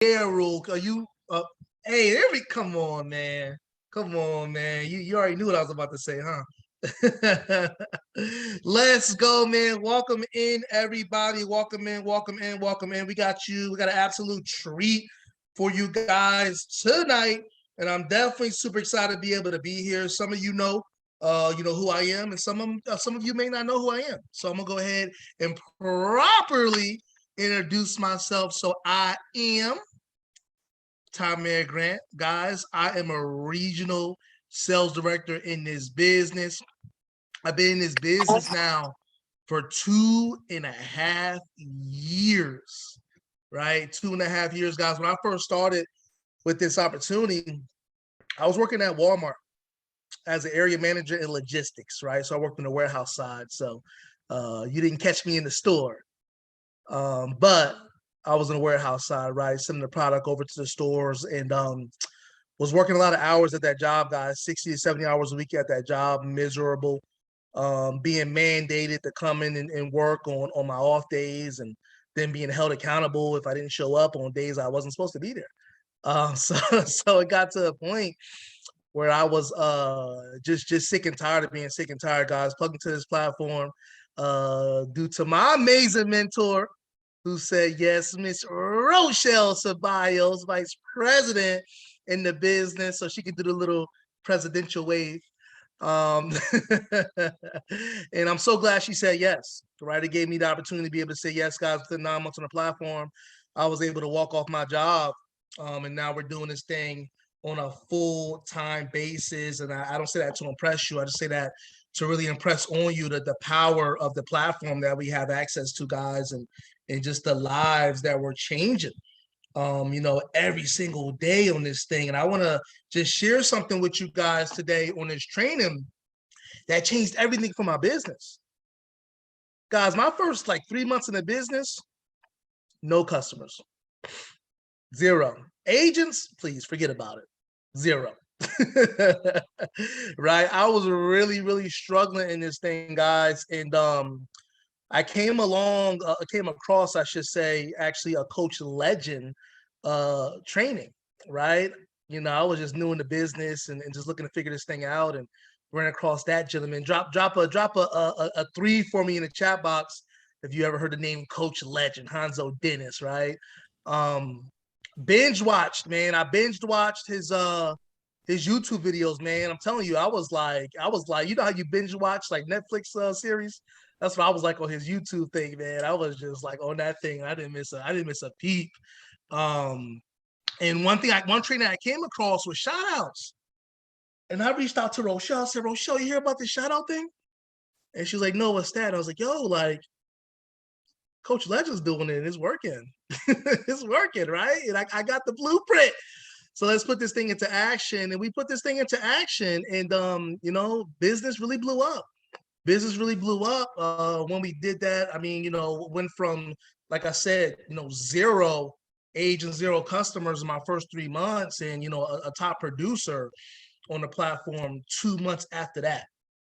Yeah, Rule. Are you hey, there we come on, man. Come on, man. You already knew what I was about to say, huh? Let's go, man. Welcome in, everybody. Welcome in, welcome in, welcome in. We got you. We got an absolute treat for you guys tonight. And I'm definitely super excited to be able to be here. Some of you know who I am, and some of you may not know who I am. So I'm gonna go ahead and properly introduce myself. So I am Tymere Grant. Guys, I am a regional sales director in this business. I've been in this business now for 2.5 years, right? 2.5 years, guys. When I first started with this opportunity, I was working at Walmart as an area manager in logistics, right? So I worked on the warehouse side. So you didn't catch me in the store. But I was in the warehouse side, right? Sending the product over to the stores and was working a lot of hours at that job, guys, 60 to 70 hours a week at that job, miserable, being mandated to come in and work on my off days and then being held accountable if I didn't show up on days I wasn't supposed to be there. So it got to a point where I was just sick and tired of being sick and tired, guys, plugged into this platform due to my amazing mentor, who said yes, Miss Rochelle Ceballos, vice president in the business, so she could do the little presidential wave. Um, and I'm so glad she said yes, right? It gave me the opportunity to be able to say yes, guys. Within 9 months on the platform, I was able to walk off my job. And now we're doing this thing on a full-time basis. And I don't say that to impress you. I just say that to really impress on you the power of the platform that we have access to, guys, and just the lives that we're changing, every single day on this thing. And I want to just share something with you guys today on this training that changed everything for my business. Guys, my first like 3 months in the business, no customers, zero. Agents, please forget about it, zero. Right? I was really, really struggling in this thing, guys. And I came across, I should say, actually a coach legend training, right? I was just new in the business and just looking to figure this thing out and ran across that gentleman. Drop a three for me in the chat box if you ever heard the name Coach Legend, Hanzo Dennis, right? Binge watched, man. I binge watched his YouTube videos, man. I'm telling you, I was like, you know how you binge watch like Netflix series? That's what I was like on his YouTube thing, man. I was just like on that thing. I didn't miss a peep. And one training I came across was Shoutouts. And I reached out to Rochelle. I said, Rochelle, you hear about this Shoutout thing? And she was like, no, what's that? I was like, yo, like, Coach Legend's doing it and it's working. It's working, right? And I got the blueprint. So let's put this thing into action. And we put this thing into action. And, business really blew up. Business really blew up when we did that. I mean, went from, like I said, zero agent, zero customers in my first 3 months and, a top producer on the platform 2 months after that,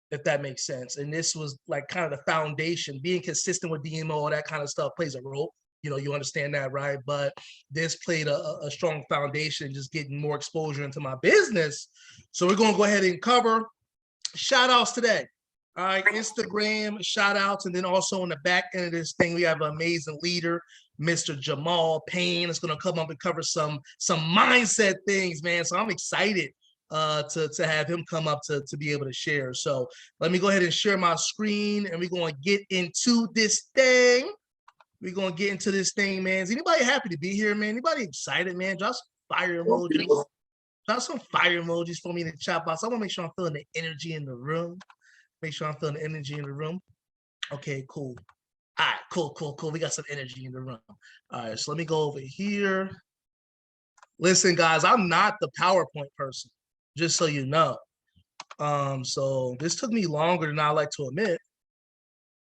if that makes sense. And this was like kind of the foundation. Being consistent with DMO, all that kind of stuff plays a role. You understand that, right? But this played a strong foundation, just getting more exposure into my business. So we're going to go ahead and cover shout outs today. All right, Instagram shout outs. And then also on the back end of this thing, we have an amazing leader, Mr. Jamaal Payne. It's going to come up and cover some mindset things, man. So I'm excited to have him come up to be able to share. So let me go ahead and share my screen and we're going to get into this thing. We're going to get into this thing, man. Is anybody happy to be here, man? Anybody excited, man? Drop some fire emojis. Drop some fire emojis for me in the chat box. I want to make sure I'm feeling the energy in the room. Make sure I'm feeling the energy in the room. Okay, cool. All right, cool. We got some energy in the room. All right, so let me go over here. Listen, guys, I'm not the PowerPoint person, just so you know. So this took me longer than I like to admit,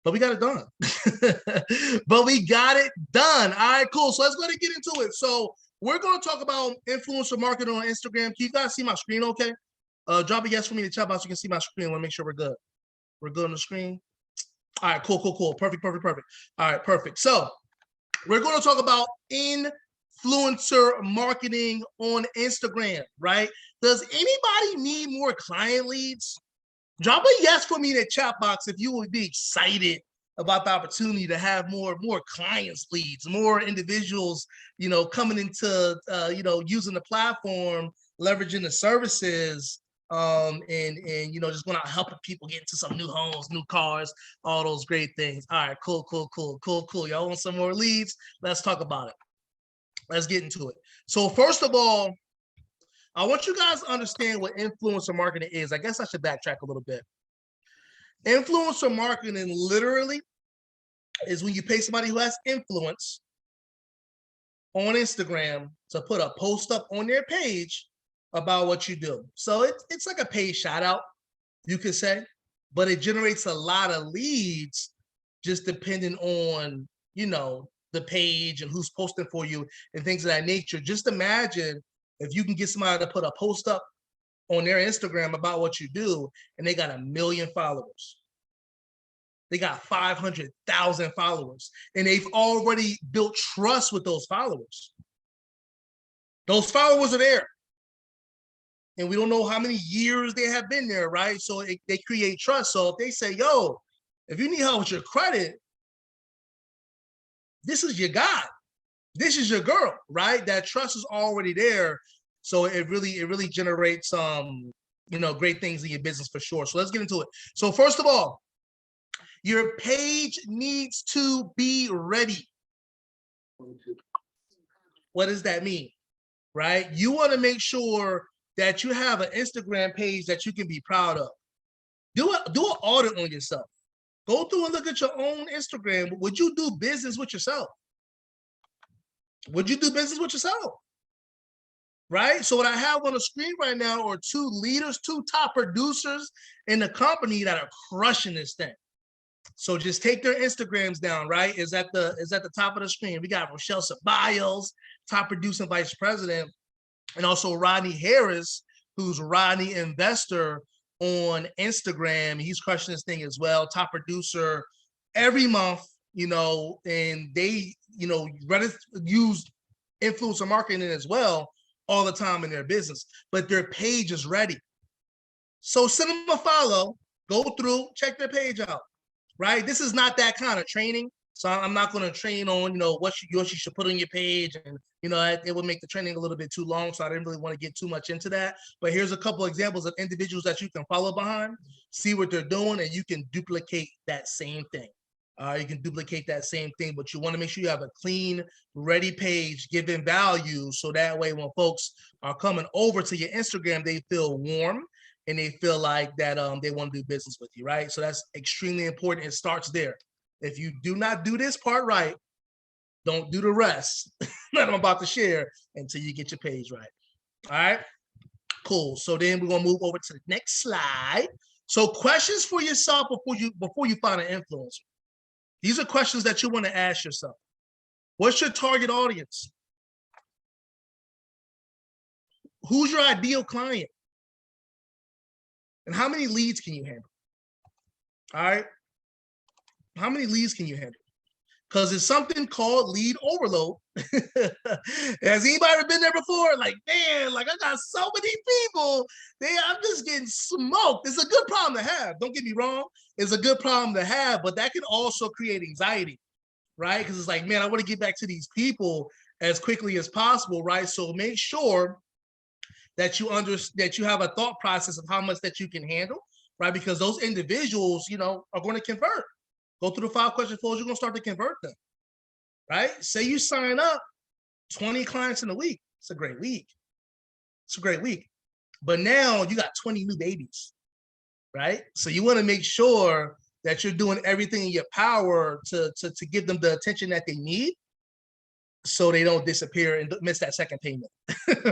but we got it done. But we got it done. All right, cool. So let's go ahead and get into it. So we're going to talk about influencer marketing on Instagram. Can you guys see my screen okay? Drop a yes for me in the chat box so you can see my screen. I want to make sure we're good. We're good on the screen. All right, cool. Perfect. All right, perfect. So we're going to talk about influencer marketing on Instagram, right? Does anybody need more client leads? Drop a yes for me in the chat box if you would be excited about the opportunity to have more clients leads, more individuals, coming into, using the platform, leveraging the services, and just going out helping people get into some new homes, new cars, all those great things. All right, cool. Y'all want some more leads? Let's talk about it. Let's get into it. So first of all, I want you guys to understand what influencer marketing is. I guess I should backtrack a little bit. Influencer marketing literally is when you pay somebody who has influence on Instagram to put a post up on their page about what you do. So it's like a paid shout out, you could say, but it generates a lot of leads just depending on, the page and who's posting for you and things of that nature. Just imagine if you can get somebody to put a post up on their Instagram about what you do and they got 1 million followers. They got 500,000 followers and they've already built trust with those followers. Those followers are there. And we don't know how many years they have been there, right? So they create trust. So if they say, yo, if you need help with your credit, this is your guy. This is your girl, right? That trust is already there. So it really generates great things in your business for sure. So let's get into it. So first of all, your page needs to be ready. What does that mean? Right? You want to make sure that you have an Instagram page that you can be proud of. Do an audit on yourself. Go through and look at your own Instagram. Would you do business with yourself? Would you do business with yourself? Right? So what I have on the screen right now are 2 leaders, 2 top producers in the company that are crushing this thing. So just take their Instagrams down, right? Is at the top of the screen. We got Rochelle Ceballos, top producing vice president, and also Rodney Harris, who's Rodney Investor on Instagram. He's crushing this thing as well. Top producer every month, and they, use influencer marketing as well all the time in their business, but their page is ready. So send them a follow, go through, check their page out, right? This is not that kind of training. So I'm not going to train on, what you should put on your page. And, it would make the training a little bit too long. So I didn't really want to get too much into that. But here's a couple of examples of individuals that you can follow behind, see what they're doing, and you can duplicate that same thing. You can duplicate that same thing, but you want to make sure you have a clean, ready page giving value. So that way, when folks are coming over to your Instagram, they feel warm and they feel like that they want to do business with you, right? So that's extremely important. It starts there. If you do not do this part right, don't do the rest that I'm about to share until you get your page right. All right, cool. So then we're gonna move over to the next slide. So questions for yourself before you find an influencer. These are questions that you want to ask yourself. What's your target audience? Who's your ideal client? And how many leads can you handle? All right. How many leads can you handle? Because it's something called lead overload. Has anybody ever been there before? Like, man, I got so many people. I'm just getting smoked. It's a good problem to have. Don't get me wrong. It's a good problem to have, but that can also create anxiety, right? Because it's like, man, I want to get back to these people as quickly as possible, right? So make sure that you have a thought process of how much that you can handle, right? Because those individuals, are going to convert. Go through the 5-question flows, you're going to start to convert them, right? Say you sign up 20 clients in a week. It's a great week. It's a great week. But now you got 20 new babies, right? So you want to make sure that you're doing everything in your power to give them the attention that they need so they don't disappear and miss that second payment,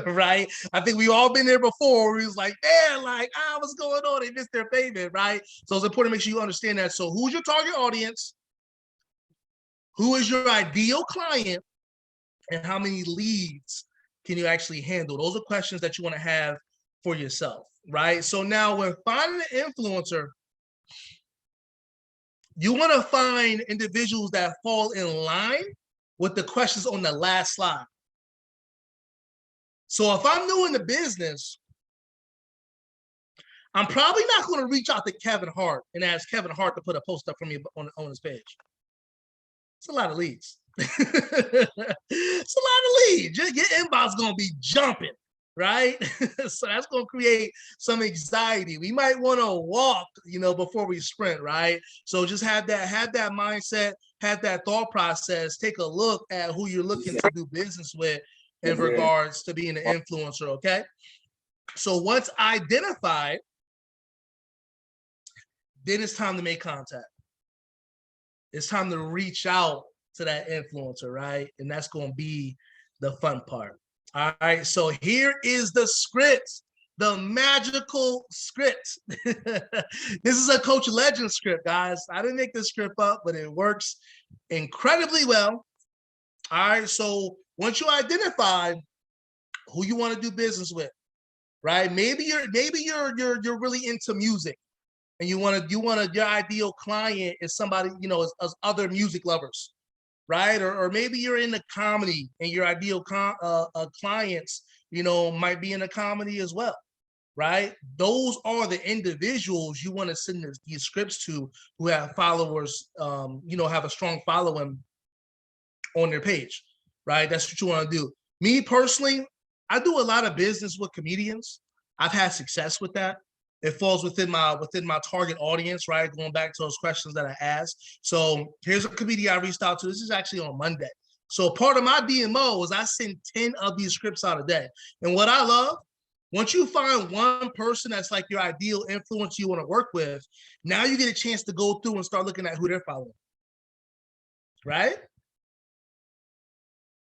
right? I think we've all been there before where it was like, man, what's going on? They missed their payment, right? So it's important to make sure you understand that. So who's your target audience? Who is your ideal client? And how many leads can you actually handle? Those are questions that you want to have for yourself, right? So now when finding an influencer, you want to find individuals that fall in line with the questions on the last slide. So if I'm new in the business, I'm probably not going to reach out to Kevin Hart and ask Kevin Hart to put a post up for me on his page. It's a lot of leads. It's a lot of leads. Your inbox is going to be jumping, right? So that's going to create some anxiety. We might want to walk, before we sprint, right? So just have that mindset, have that thought process. Take a look at who you're looking to do business with in regards to being an influencer, okay? So once identified, then it's time to make contact. It's time to reach out to that influencer, right? And that's going to be the fun part. All right, so here is the script, the magical script. This is a Coach Legend script, guys. I didn't make this script up, but it works incredibly well. All right, so once you identify who you want to do business with, right? Maybe you're really into music. And you want your ideal client is somebody, as other music lovers, right? Or maybe you're into comedy and your ideal clients, might be into comedy as well, right? Those are the individuals you want to send these scripts to who have followers, have a strong following on their page, right? That's what you want to do. Me personally, I do a lot of business with comedians. I've had success with that. It falls within my target audience, right? Going back to those questions that I asked. So here's a comedian I reached out to. This is actually on Monday. So part of my DMO is I send 10 of these scripts out a day. And what I love, once you find one person that's like your ideal influence you want to work with, now you get a chance to go through and start looking at who they're following, right?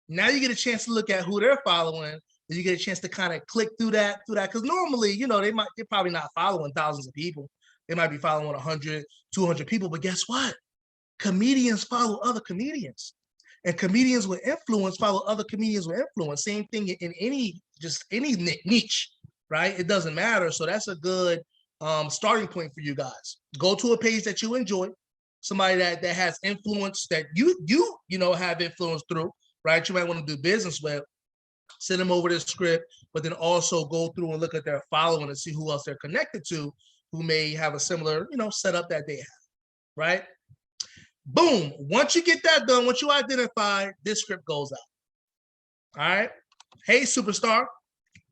Now you get a chance to look at who they're following. You get a chance to kind of click through that. Because normally, they're probably not following thousands of people. They might be following 100, 200 people. But guess what? Comedians follow other comedians. And comedians with influence follow other comedians with influence. Same thing in any niche, right? It doesn't matter. So that's a good starting point for you guys. Go to a page that you enjoy, somebody that has influence that you have influence through, right? You might want to do business with. Send them over this script, but then also go through and look at their following and see who else they're connected to who may have a similar, setup that they have, right? Boom. Once you get that done, once you identify, this script goes out. All right. Hey, superstar.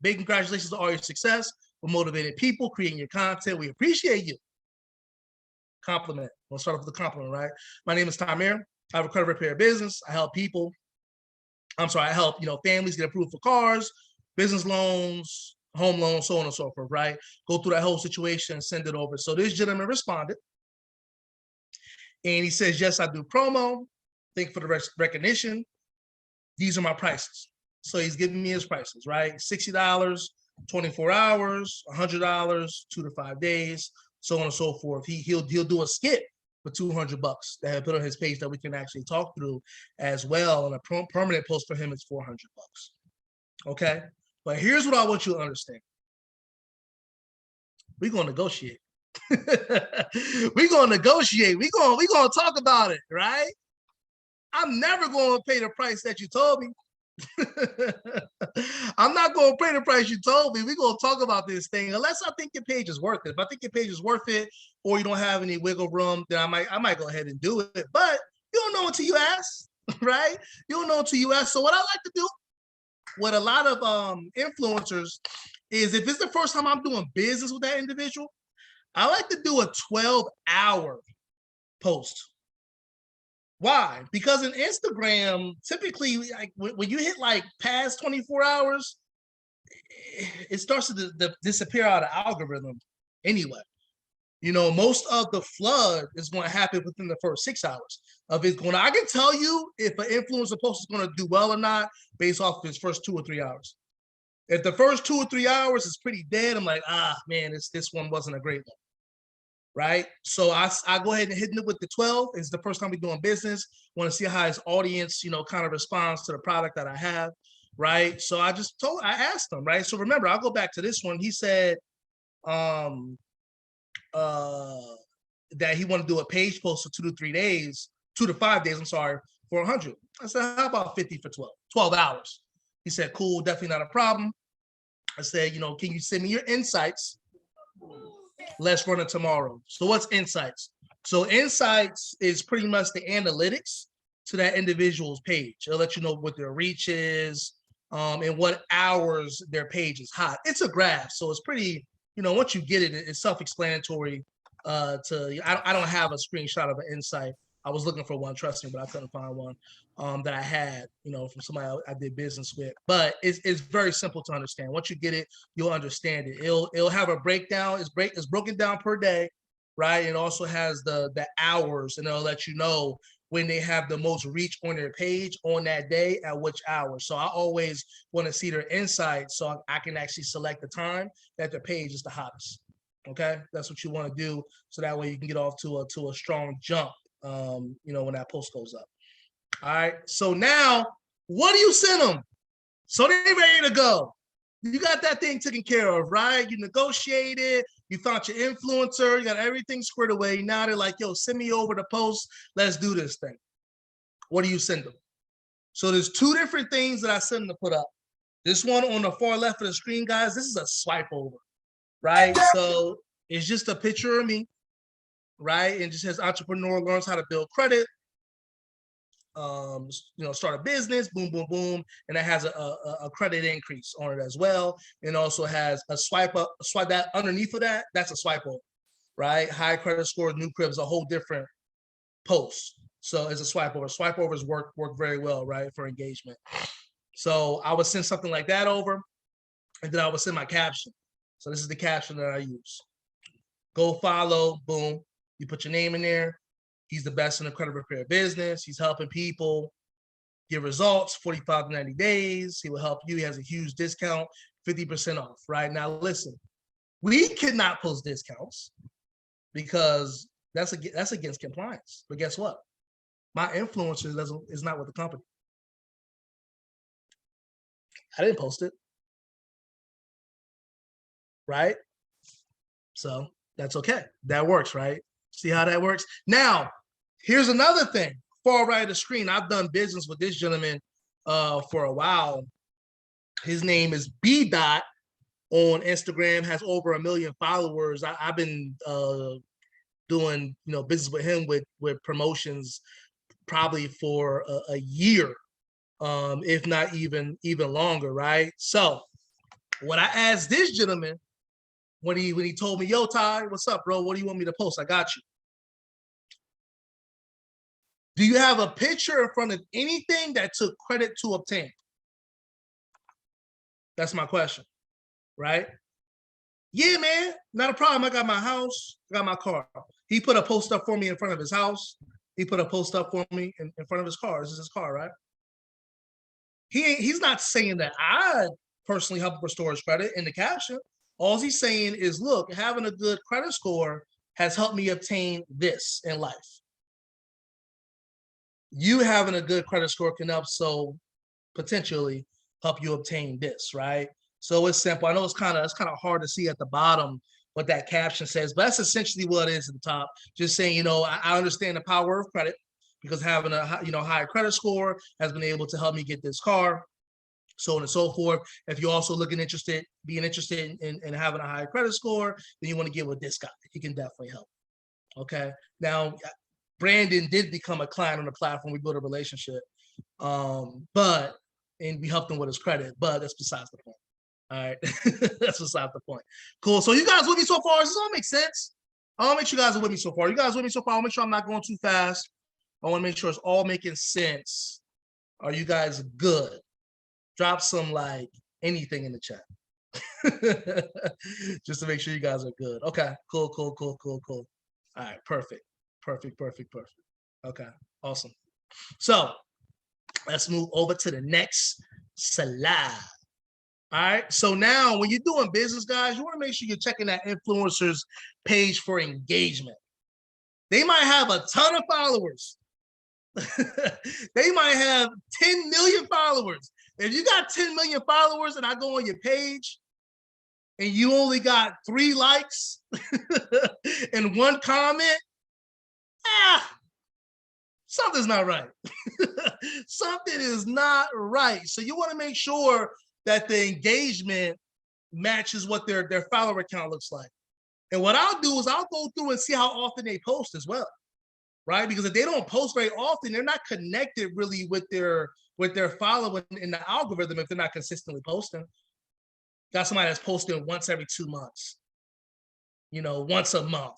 Big congratulations on all your success. We're motivated people creating your content. We appreciate you. Compliment. We'll start off with a compliment, right? My name is Tymere. I have a credit repair business. I help families get approved for cars, business loans, home loans, so on and so forth, right? Go through that whole situation and send it over. So this gentleman responded. And he says, yes, I do promo. Thank you for the recognition. These are my prices. So he's giving me his prices, right? $60, 24 hours, $100, 2 to 5 days, so on and so forth. He'll do a skit for $200 that I put on his page that we can actually talk through as well. And a permanent post for him is $400. Okay, but here's what I want you to understand. We're gonna negotiate. We're gonna negotiate. We're gonna talk about it, right? I'm never gonna pay the price that you told me. I'm not going to pay the price you told me. We're going to talk about this thing unless I think your page is worth it. If I think your page is worth it or you don't have any wiggle room, then I might go ahead and do it. But you don't know until you ask, right? You don't know until you ask. So what I like to do with a lot of influencers is if it's the first time I'm doing business with that individual, I like to do a 12-hour post. Why? Because in Instagram, typically, like when you hit like past 24 hours, it starts to disappear out of algorithm anyway. Most of the flood is going to happen within the first 6 hours of it going. I can tell you if an influencer post is going to do well or not based off of his first 2 or 3 hours. If the first 2 or 3 hours is pretty dead, I'm like, man, this one wasn't a great one. Right. So I go ahead and hit it with the 12. It's the first time we're doing business. Want to see how his audience, kind of responds to the product that I have. Right. So I asked him. Right. So remember, I'll go back to this one. He said that he wanted to do a page post for 2 to 5 days. I'm sorry, for 100. I said, how about 50 for 12 hours? He said, cool, definitely not a problem. I said, you know, can you send me your insights? Let's run it tomorrow. So what's insights? So insights is pretty much the analytics to that individual's page. It'll let you know what their reach is, and what hours their page is hot. It's a graph, so it's pretty, you know, once you get it, it's self-explanatory. I don't have a screenshot of an insight. I was looking for one, trust me, but I couldn't find one that I had, you know, from somebody I did business with. But it's very simple to understand. Once you get it, you'll understand it. It'll have a breakdown. It's broken down per day, right? It also has the hours, and it'll let you know when they have the most reach on their page on that day at which hour. So I always want to see their insights so I can actually select the time that their page is the hottest. Okay, that's what you want to do, so that way you can get off to a strong jump. You know, when that post goes up. All right. So now, what do you send them? So they're ready to go. You got that thing taken care of, right? You negotiated, you found your influencer, you got everything squared away. Now they're like, yo, send me over the post. Let's do this thing. What do you send them? So there's two different things that I send them to put up. This one on the far left of the screen, guys, this is a swipe over, right? So it's just a picture of me, right? And just says entrepreneur learns how to build credit, you know, start a business, boom, boom, boom. And it has a credit increase on it as well. And also has a swipe up, swipe that underneath of that, that's a swipe over, right? High credit score, new crib is a whole different post. So it's a swipe over. Swipe overs work very well, right, for engagement. So I would send something like that over, and then I would send my caption. So this is the caption that I use. Go follow, boom. You put your name in there. He's the best in the credit repair business. He's helping people get results, 45 to 90 days. He will help you. He has a huge discount, 50% off, right? Now, listen, we cannot post discounts because that's against compliance. But guess what? My influencer is not with the company. I didn't post it, right? So that's okay. That works, right? See how that works? Now, here's another thing. Far right of the screen, I've done business with this gentleman for a while. His name is B. Dot on Instagram, has over 1 million followers. I've been doing, you know, business with him with promotions probably for a year, if not even longer, right? So when I asked this gentleman, when he told me, yo, Ty, what's up, bro? What do you want me to post? I got you. Do you have a picture in front of anything that took credit to obtain? That's my question, right? Yeah, man, not a problem. I got my house, I got my car. He put a post up for me in front of his house. He put a post up for me in front of his car. This is his car, right? He's not saying that I personally help restore his credit in the caption. All he's saying is, look, having a good credit score has helped me obtain this in life. You having a good credit score can also potentially help you obtain this, right? So it's simple. I know it's kind of hard to see at the bottom what that caption says, but that's essentially what it is at the top. Just saying, you know, I understand the power of credit because having a higher credit score has been able to help me get this car, so on and so forth. If you're also being interested in having a higher credit score, then you want to get with this guy. He can definitely help. Okay. Now, Brandon did become a client on the platform. We built a relationship, and we helped him with his credit, but that's besides the point. All right. That's besides the point. Cool. So you guys with me so far? Does this all make sense? I want to make sure you guys are with me so far. You guys with me so far? I want to make sure I'm not going too fast. I want to make sure it's all making sense. Are you guys good? Drop some like anything in the chat. Just to make sure you guys are good. Okay. Cool. All right. Perfect. Okay. Awesome. So let's move over to the next slide. All right. So now when you're doing business, guys, you want to make sure you're checking that influencer's page for engagement. They might have a ton of followers. They might have 10 million followers. If you got 10 million followers and I go on your page and you only got 3 likes and 1 comment, something's not right. Something is not right. So you want to make sure that the engagement matches what their follower count looks like. And what I'll do is I'll go through and see how often they post as well, right? Because if they don't post very often, they're not connected really with their following in the algorithm if they're not consistently posting. Got somebody that's posting once every 2 months, once a month,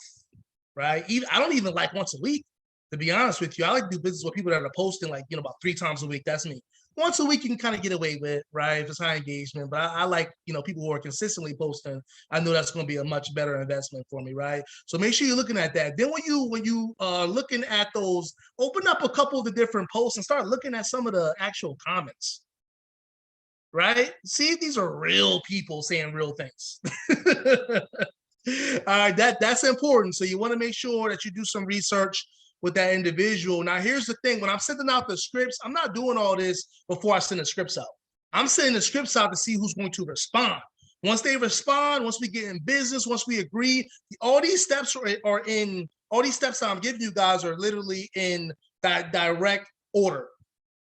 right? I don't even like once a week, to be honest with you. I like to do business with people that are posting like, about 3 times a week. That's me. Once a week, you can kind of get away with, right? If it's high engagement, but I like, people who are consistently posting. I know that's going to be a much better investment for me, right? So make sure you're looking at that. Then when you are looking at those, open up a couple of the different posts and start looking at some of the actual comments, right? See if these are real people saying real things. All right, that's important. So you want to make sure that you do some research with that individual. Now, here's the thing. When I'm sending out the scripts, I'm not doing all this before I send the scripts out. I'm sending the scripts out to see who's going to respond. Once they respond, once we get in business, once we agree, all these steps are in, all these steps that I'm giving you guys are literally in that direct order.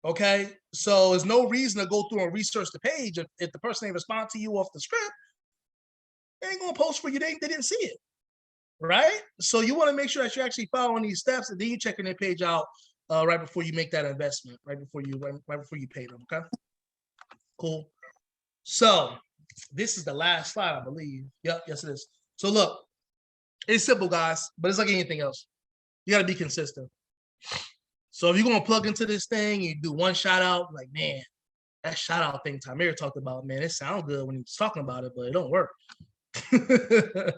Okay? So there's no reason to go through and research the page if the person ain't respond to you off the script. They ain't gonna post for you. They didn't see it, right? So you want to make sure that you're actually following these steps, and then you're checking their page out right before you make that investment, right before you pay them. Okay, cool. So this is the last slide, I believe. Yep, yes it is. So look, it's simple, guys, but it's like anything else. You got to be consistent. So if you're gonna plug into this thing, you do one shout out, like, man, that shout out thing Tymere talked about, man, it sounds good when he's talking about it, but it don't work. It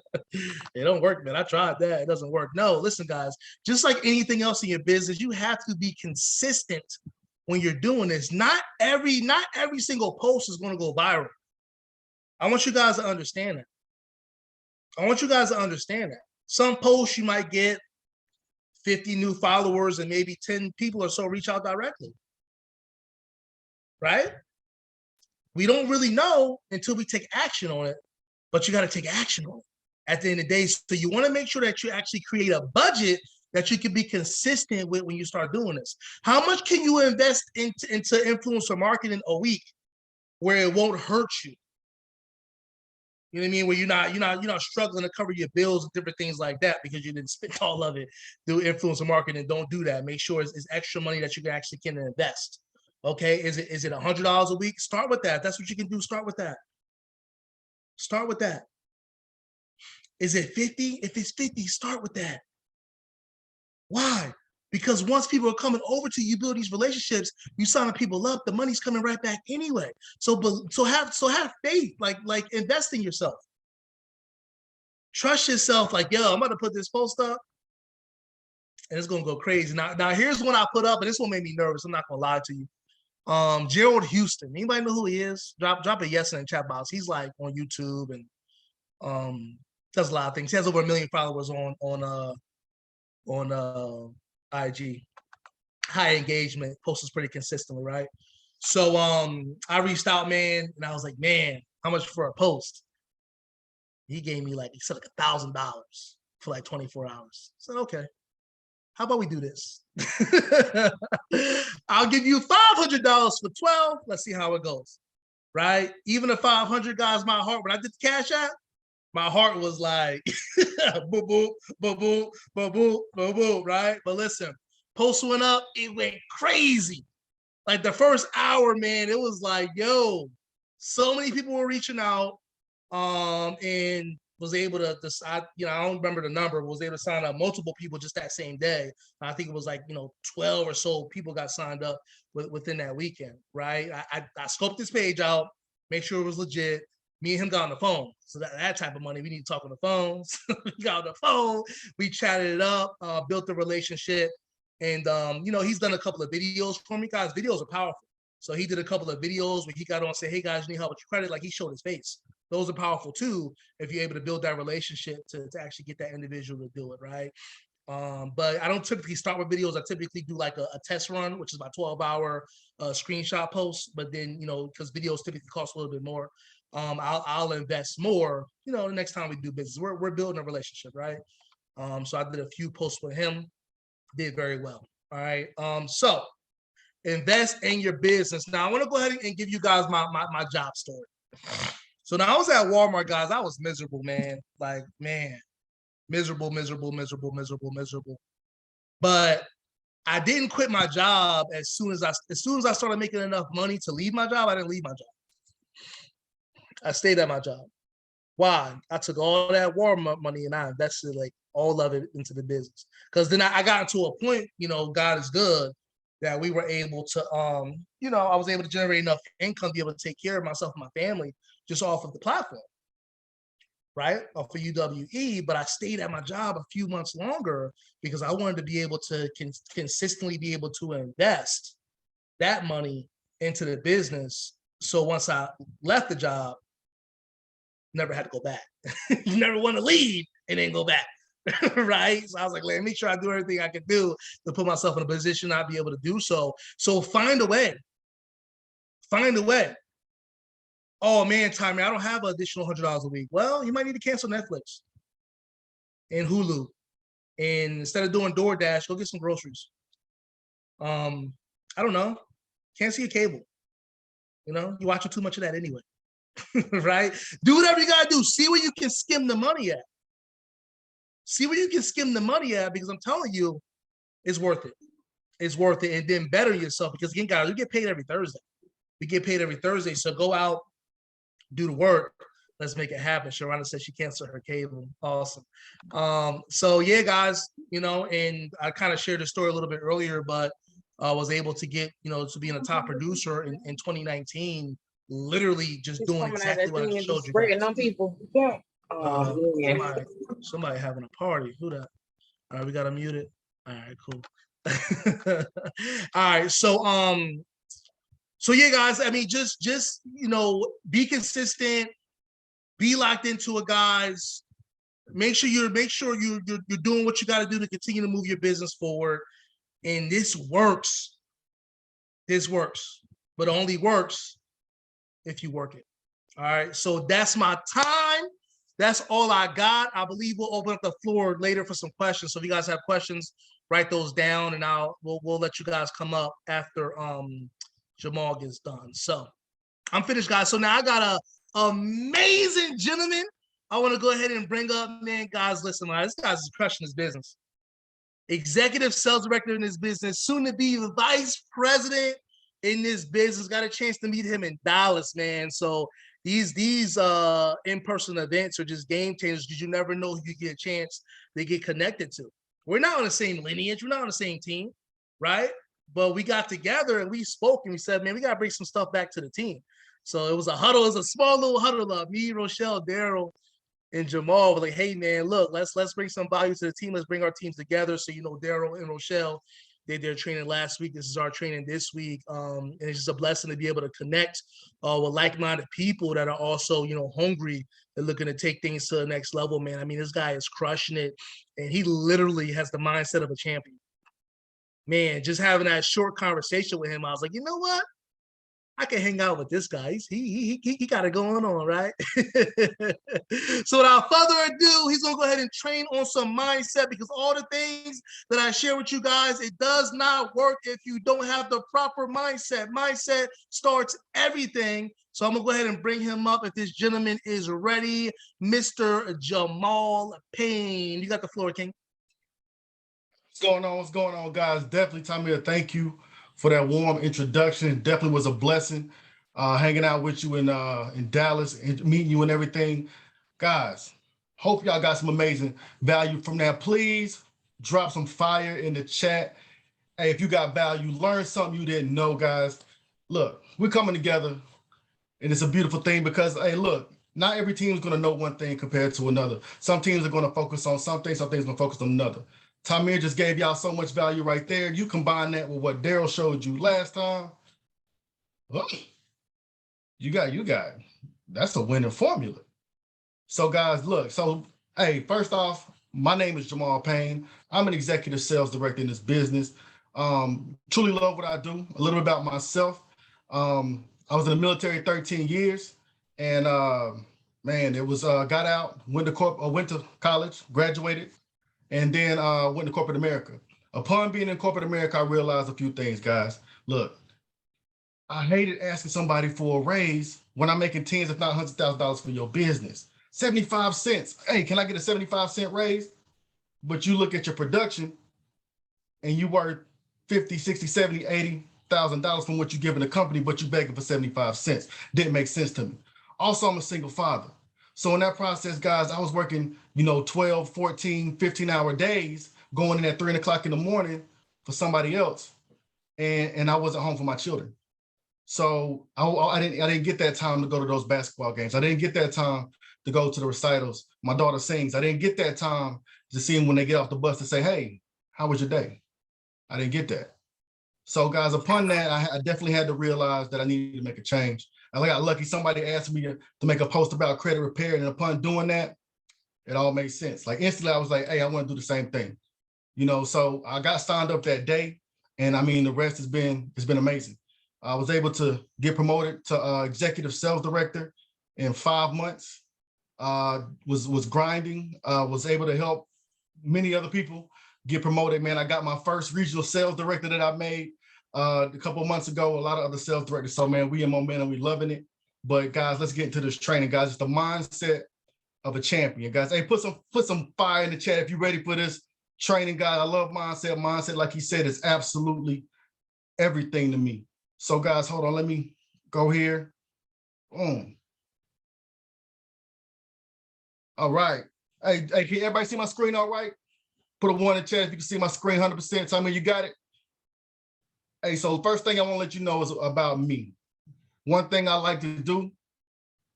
don't work, man. I tried that. It doesn't work. No, listen, guys, just like anything else in your business, you have to be consistent when you're doing this. Not every single post is going to go viral. I want you guys to understand that. Some posts you might get 50 new followers and maybe 10 people or so reach out directly. Right? We don't really know until we take action on it. But you got to take action on it at the end of the day. So you want to make sure that you actually create a budget that you can be consistent with when you start doing this. How much can you invest into influencer marketing a week where it won't hurt you? You know what I mean? Where you're not struggling to cover your bills and different things like that because you didn't spend all of it through influencer marketing. Don't do that. Make sure it's extra money that you can actually invest. Okay, is it $100 a week? Start with that. That's what you can do. Start with that. Start with that. Is it 50? If it's 50, start with that. Why? Because once people are coming over to you, build these relationships, you sign people up, the money's coming right back anyway. So have faith, like invest in yourself. Trust yourself, like, yo, I'm about to put this post up and it's gonna go crazy. Now here's one I put up, and this one made me nervous. I'm not gonna lie to you. Gerald Houston. Anybody know who he is? Drop a yes in the chat box. He's like on YouTube and does a lot of things. He has over 1 million followers on IG. High engagement, posts pretty consistently, right? So I reached out, man, and I was like, man, how much for a post? He gave me he said $1,000 for 24 hours. I said, okay. How about we do this? I'll give you $500 for 12. Let's see how it goes. Right? Even the 500, guys, my heart, when I did the Cash App, my heart was like, boop, boop, boop, boop, boop, boop, boop, boop, right? But listen, post went up, it went crazy. Like the first hour, man, it was like, yo, so many people were reaching out and was able to decide, I don't remember the number, was able to sign up multiple people just that same day. I think it was 12 or so people got signed up within that weekend, right? I scoped this page out, make sure it was legit. Me and him got on the phone. So that type of money, we need to talk on the phones. We got on the phone, we chatted it up, built the relationship. And, he's done a couple of videos for me. Guys, videos are powerful. So he did a couple of videos where he got on and said, hey, guys, you need help with your credit. Like he showed his face. Those are powerful, too, if you're able to build that relationship to actually get that individual to do it, right? But I don't typically start with videos. I typically do a test run, which is about 12-hour screenshot posts. But then, because videos typically cost a little bit more, I'll invest more, the next time we do business. We're building a relationship, right? So I did a few posts with him, did very well. All right. So invest in your business. Now I want to go ahead and give you guys my job story. So now I was at Walmart, guys. I was miserable, man. Like, man, miserable. But I didn't quit my job as soon as I started making enough money to leave my job. I didn't leave my job. I stayed at my job. Why? I took all that Walmart money and I invested like all of it into the business. Because then I got to a point, you know, God is good, that we were able to, you know, I was able to generate enough income to be able to take care of myself and my family just off of the platform, right? Off of UWE. But I stayed at my job a few months longer because I wanted to be able to consistently be able to invest that money into the business. So once I left the job, never had to go back. You never want to leave and then go back, right? So I was like, let me try to do everything I can do to put myself in a position I'd be able to do so. So find a way. Find a way. Oh man, Tymere, I don't have an additional $100 a week. Well, you might need to cancel Netflix and Hulu. And instead of doing DoorDash, go get some groceries. I don't know. Can't see a cable. You know, you're watching too much of that anyway. Right? Do whatever you gotta do. See where you can skim the money at. See where you can skim the money at, because I'm telling you, it's worth it. It's worth it. And then better yourself, because again, guys, we get paid every Thursday. We get paid every Thursday. So go out, do the work. Let's make it happen. Sharana said she canceled her cable. Awesome. So yeah, guys, you know, and I kind of shared the story a little bit earlier, but I was able to get, you know, to being a top producer in 2019. Literally just doing exactly what I just showed you guys. On people. Yeah. Somebody having a party. Who that? All right, we got to mute it. All right, cool. All right, so yeah, guys. I mean, just you know, be consistent, be locked into it, guys. Make sure you're doing what you got to do to continue to move your business forward. And this works. This works, but it only works if you work it. All right. So that's my time. That's all I got. I believe we'll open up the floor later for some questions. So if you guys have questions, write those down, and we'll let you guys come up after Jamaal gets done. So I'm finished, guys. So now I got a amazing gentleman I want to go ahead and bring up, man. Guys, listen, man, this guy's crushing his business. Executive sales director in his business, soon to be vice president in this business. Got a chance to meet him in Dallas, man. So these in-person events are just game changers, because you never know who you get a chance to get connected to. We're not on the same lineage. We're not on the same team, right? But we got together and we spoke and we said, man, we got to bring some stuff back to the team. So it was a huddle. It was a small little huddle of me, Rochelle, Daryl, and Jamaal were like, hey, man, look, let's bring some value to the team. Let's bring our teams together. So, you know, Daryl and Rochelle did their training last week. This is our training this week. And it's just a blessing to be able to connect with like-minded people that are also, you know, hungry and looking to take things to the next level, man. I mean, this guy is crushing it. And he literally has the mindset of a champion. Man, just having that short conversation with him, I was like, you know what? I can hang out with this guy. He got it going on, right? So without further ado, he's gonna go ahead and train on some mindset, because all the things that I share with you guys, it does not work if you don't have the proper mindset. Mindset starts everything. So I'm gonna go ahead and bring him up if this gentleman is ready, Mr. Jamaal Payne. You got the floor, King. What's going on, guys? Definitely, Tymere, thank you for that warm introduction. Definitely was a blessing hanging out with you in Dallas and meeting you and everything. Guys, hope y'all got some amazing value from that. Please drop some fire in the chat. Hey, if you got value, learn something you didn't know, guys. Look, we're coming together, and it's a beautiful thing because, hey, look, not every team is going to know one thing compared to another. Some teams are going to focus on something, some things are going to focus on another. Tymere just gave y'all so much value right there. You combine that with what Daryl showed you last time. Well, you got, that's a winning formula. So guys, look, hey, first off, my name is Jamaal Payne. I'm an executive sales director in this business. Truly love what I do. A little bit about myself. I was in the military 13 years, and man, it was got out, went to college, graduated, and then went to corporate America. Upon being in corporate America, I realized a few things, guys. Look, I hated asking somebody for a raise when I'm making tens, if not $100,000 for your business. 75 cents. Hey, can I get a 75-cent raise? But you look at your production and you worth 50, 60, 70, $80,000 from what you give in the company, but you begging for 75 cents. Didn't make sense to me. Also, I'm a single father. So in that process, guys, I was working, 12, 14, 15-hour days, going in at 3 o'clock in the morning for somebody else. And I wasn't home for my children. So I didn't get that time to go to those basketball games. I didn't get that time to go to the recitals. My daughter sings. I didn't get that time to see them when they get off the bus to say, hey, how was your day? I didn't get that. So guys, upon that, I definitely had to realize that I needed to make a change. I got lucky. Somebody asked me to make a post about credit repair. And upon doing that, it all made sense. Like instantly I was like, hey, I want to do the same thing. So I got signed up that day. And I mean, the rest has been amazing. I was able to get promoted to executive sales director in 5 months. Was grinding, was able to help many other people get promoted. Man, I got my first regional sales director that I made a couple of months ago, a lot of other sales directors. So man, we in momentum, we loving it. But guys, let's get into this training, guys. It's the mindset of a champion, guys. Hey, put some fire in the chat if you're ready for this training, guys. I love mindset. Mindset, like he said, is absolutely everything to me. So guys, hold on, let me go here. Boom. All right. Hey, can everybody see my screen all right? Put a 1 in the chat if you can see my screen 100%. Tell me you got it. Hey, so the first thing I want to let you know is about me. One thing I like to do,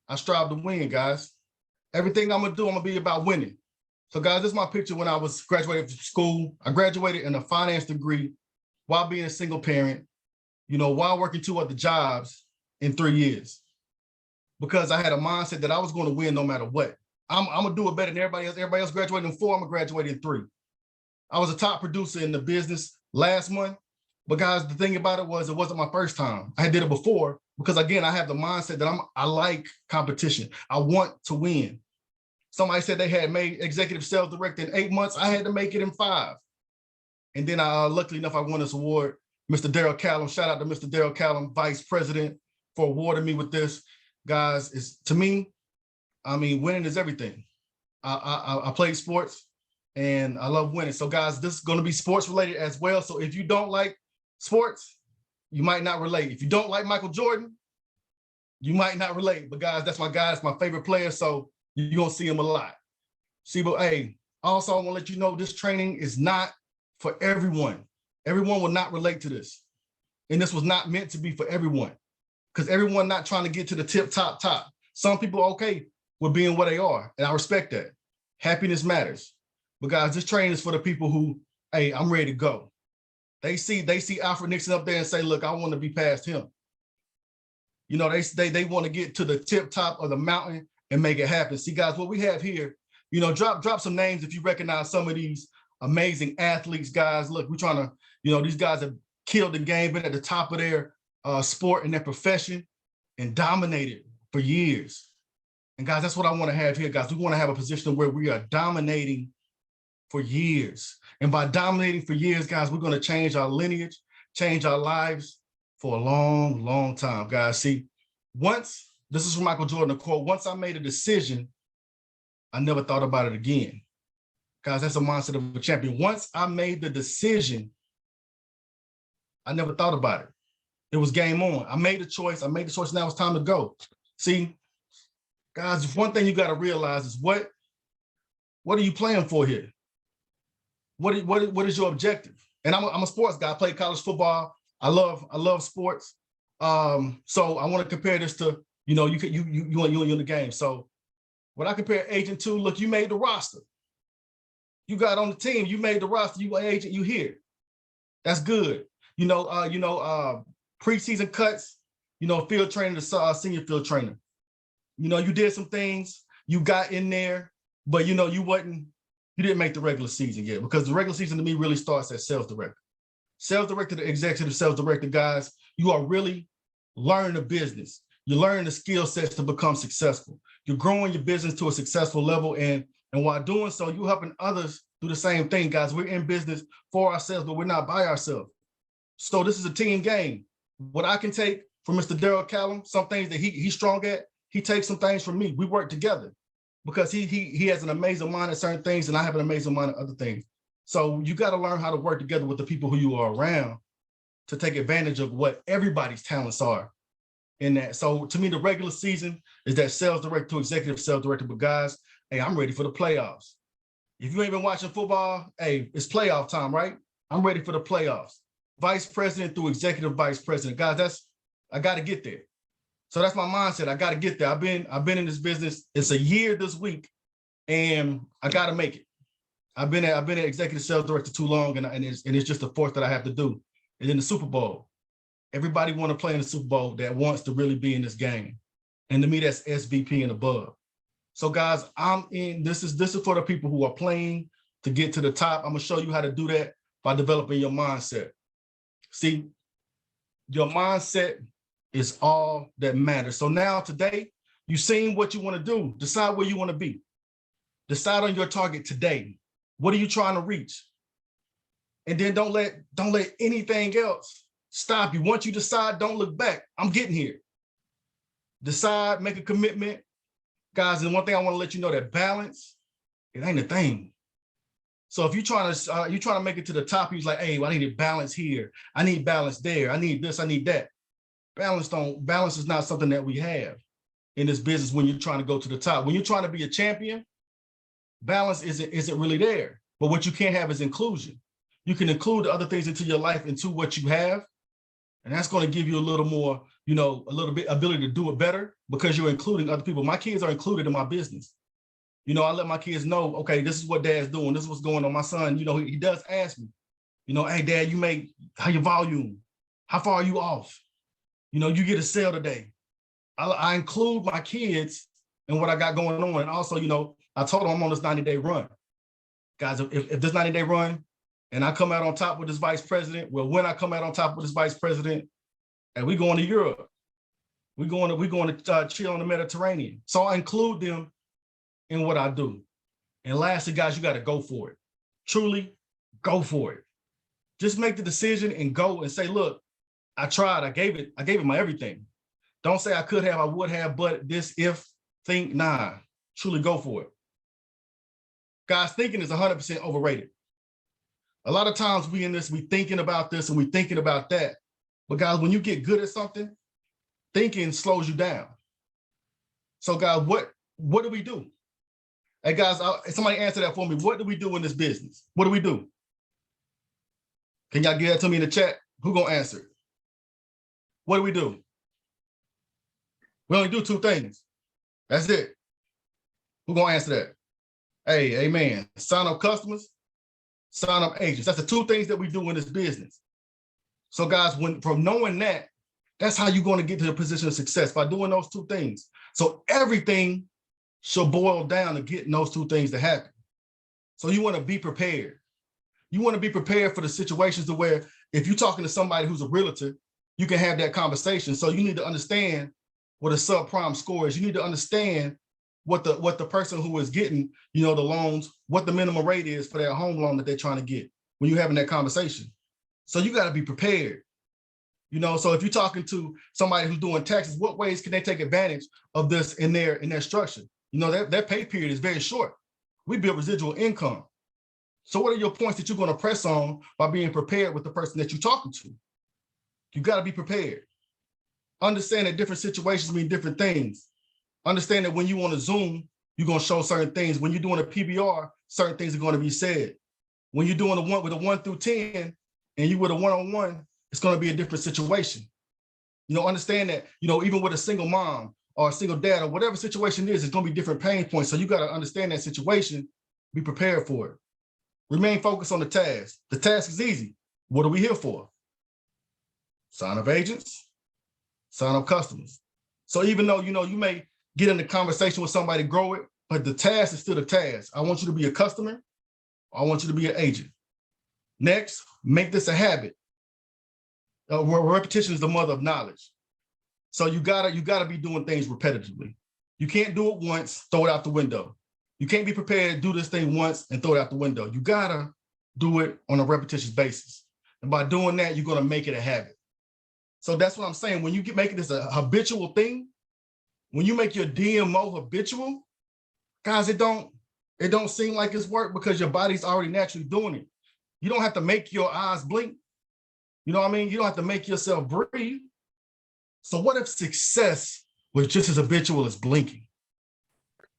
I strive to win, guys. Everything I'm going to do, I'm going to be about winning. So guys, this is my picture when I was graduating from school. I graduated in a finance degree while being a single parent, while working 2 other jobs in 3 years. Because I had a mindset that I was going to win no matter what. I'm going to do it better than everybody else. Everybody else graduated in 4, I'm going to graduate in 3. I was a top producer in the business last month. But guys, the thing about it wasn't my first time. I did it before because, again, I have the mindset that I like competition. I want to win. Somebody said they had made executive sales director in 8 months. I had to make it in 5. And then luckily enough, I won this award. Mr. Daryl Callum, shout out to Mr. Daryl Callum, vice president, for awarding me with this. Guys, to me, I mean, winning is everything. I play sports and I love winning. So guys, this is going to be sports related as well. So if you don't like sports, you might not relate. If you don't like Michael Jordan, you might not relate. But guys, that's my guy. It's my favorite player. So you're going to see him a lot. See, but hey, also I want to let you know this training is not for everyone. Everyone will not relate to this. And this was not meant to be for everyone because everyone not trying to get to the top. Some people are okay with being where they are. And I respect that. Happiness matters. But guys, this training is for the people who, hey, I'm ready to go. They see Alfred Nixon up there and say, look, I want to be past him. They want to get to the top of the mountain and make it happen. See, guys, what we have here, drop some names if you recognize some of these amazing athletes, guys. Look, we're trying to, these guys have killed the game, been at the top of their sport and their profession and dominated for years. And guys, that's what I want to have here, guys. We want to have a position where we are dominating for years. And by dominating for years, guys, we're going to change our lineage, change our lives for a long, long time, guys. See, this is from Michael Jordan, a quote, once I made a decision, I never thought about it again. Guys, that's a mindset of a champion. Once I made the decision, I never thought about it. It was game on. I made the choice. Now it's time to go. See, guys, one thing you got to realize is what are you playing for here? What is your objective? And I'm a sports guy. I played college football. I love sports. So I want to compare this to, you in the game. So when I compare agent to, look, you made the roster. You got on the team, you made the roster, you an agent, you here. That's good. Preseason cuts, field training to senior field trainer. You did some things, you got in there, but you didn't make the regular season yet because the regular season to me really starts as sales director. Sales director to executive sales director, guys, you are really learning the business. You're learning the skill sets to become successful. You're growing your business to a successful level. And And while doing so, you're helping others do the same thing, guys. We're in business for ourselves, but we're not by ourselves. So this is a team game. What I can take from Mr. Daryl Callum, some things that he's strong at, he takes some things from me. We work together because he has an amazing mind at certain things and I have an amazing mind at other things. So you got to learn how to work together with the people who you are around to take advantage of what everybody's talents are in that. So to me, the regular season is that sales director to executive sales director. But guys, hey, I'm ready for the playoffs. If you ain't been watching football, hey, it's playoff time, right? I'm ready for the playoffs. Vice president through executive vice president. Guys, I got to get there. So that's my mindset. I got to get there. I've been in this business. It's a year this week, and I got to make it. I've been an executive sales director too long, and it's just a force that I have to do. And then the Super Bowl. Everybody want to play in the Super Bowl that wants to really be in this game. And to me, that's SVP and above. So guys, this is for the people who are playing to get to the top. I'm gonna show you how to do that by developing your mindset. See, your mindset is all that matters. So now today, you've seen what you want to do. Decide where you want to be. Decide on your target today. What are you trying to reach? And then don't let anything else stop you. Once you decide, don't look back. I'm getting here. Decide, make a commitment. Guys, and one thing I want to let you know, that balance, it ain't a thing. So if you're trying to make it to the top, he's like, hey, well, I need balance here. I need balance there. I need this, I need that. Balance is not something that we have in this business when you're trying to go to the top. When you're trying to be a champion, balance isn't really there. But what you can't have is inclusion. You can include the other things into your life, into what you have. And that's going to give you a little more, a little bit ability to do it better because you're including other people. My kids are included in my business. I let my kids know, okay, this is what dad's doing. This is what's going on. My son, he does ask me, hey, dad, how your volume? How far are you off? You get a sale today. I include my kids in what I got going on. And also, I told them I'm on this 90-day run. Guys, if this 90-day run and I come out on top with this vice president, well, when I come out on top with this vice president, and we going to Europe, we're going to chill on the Mediterranean. So I include them in what I do. And lastly, guys, you got to go for it. Truly go for it. Just make the decision and go and say, look, I tried. I gave it my everything. Don't say I could have, I would have, but nah, truly go for it. Guys, thinking is 100% overrated. A lot of times we thinking about this and we thinking about that. But guys, when you get good at something, thinking slows you down. So guys, what do we do? Hey guys, somebody answer that for me. What do we do in this business? What do we do? Can y'all get that to me in the chat? Who gonna answer it? What do we do? We only do two things. That's it. Who gonna answer that? Hey, amen. Sign up customers, sign up agents. That's the two things that we do in this business. So guys, from knowing that, that's how you're going to get to the position of success, by doing those two things. So everything should boil down to getting those two things to happen. So you want to be prepared. You want to be prepared for the situations to where if you're talking to somebody who's a realtor, you can have that conversation. So you need to understand what a subprime score is. You need to understand what the person who is getting, the loans, what the minimum rate is for that home loan that they're trying to get when you're having that conversation. So you got to be prepared. So if you're talking to somebody who's doing taxes, what ways can they take advantage of this in their structure? Their pay period is very short. We build residual income. So what are your points that you're going to press on by being prepared with the person that you're talking to? You got to be prepared. Understand that different situations mean different things. Understand that when you on a Zoom, you're going to show certain things. When you're doing a PBR, certain things are going to be said. When you're doing with a 1 through 10 and you with a one-on-one, it's going to be a different situation. Understand that, even with a single mom or a single dad or whatever situation it is, it's going to be different pain points. So you got to understand that situation, be prepared for it. Remain focused on the task. The task is easy. What are we here for? Sign up agents, sign up customers. So even though, you may get in the conversation with somebody, grow it, but the task is still the task. I want you to be a customer. I want you to be an agent. Next, make this a habit. Repetition is the mother of knowledge. So you gotta be doing things repetitively. You can't do it once, throw it out the window. You can't be prepared to do this thing once and throw it out the window. You gotta do it on a repetitious basis. And by doing that, you're gonna make it a habit. So that's what I'm saying. When you make this a habitual thing, when you make your DMO habitual, guys, it don't seem like it's work because your body's already naturally doing it. You don't have to make your eyes blink. You know what I mean? You don't have to make yourself breathe. So what if success was just as habitual as blinking?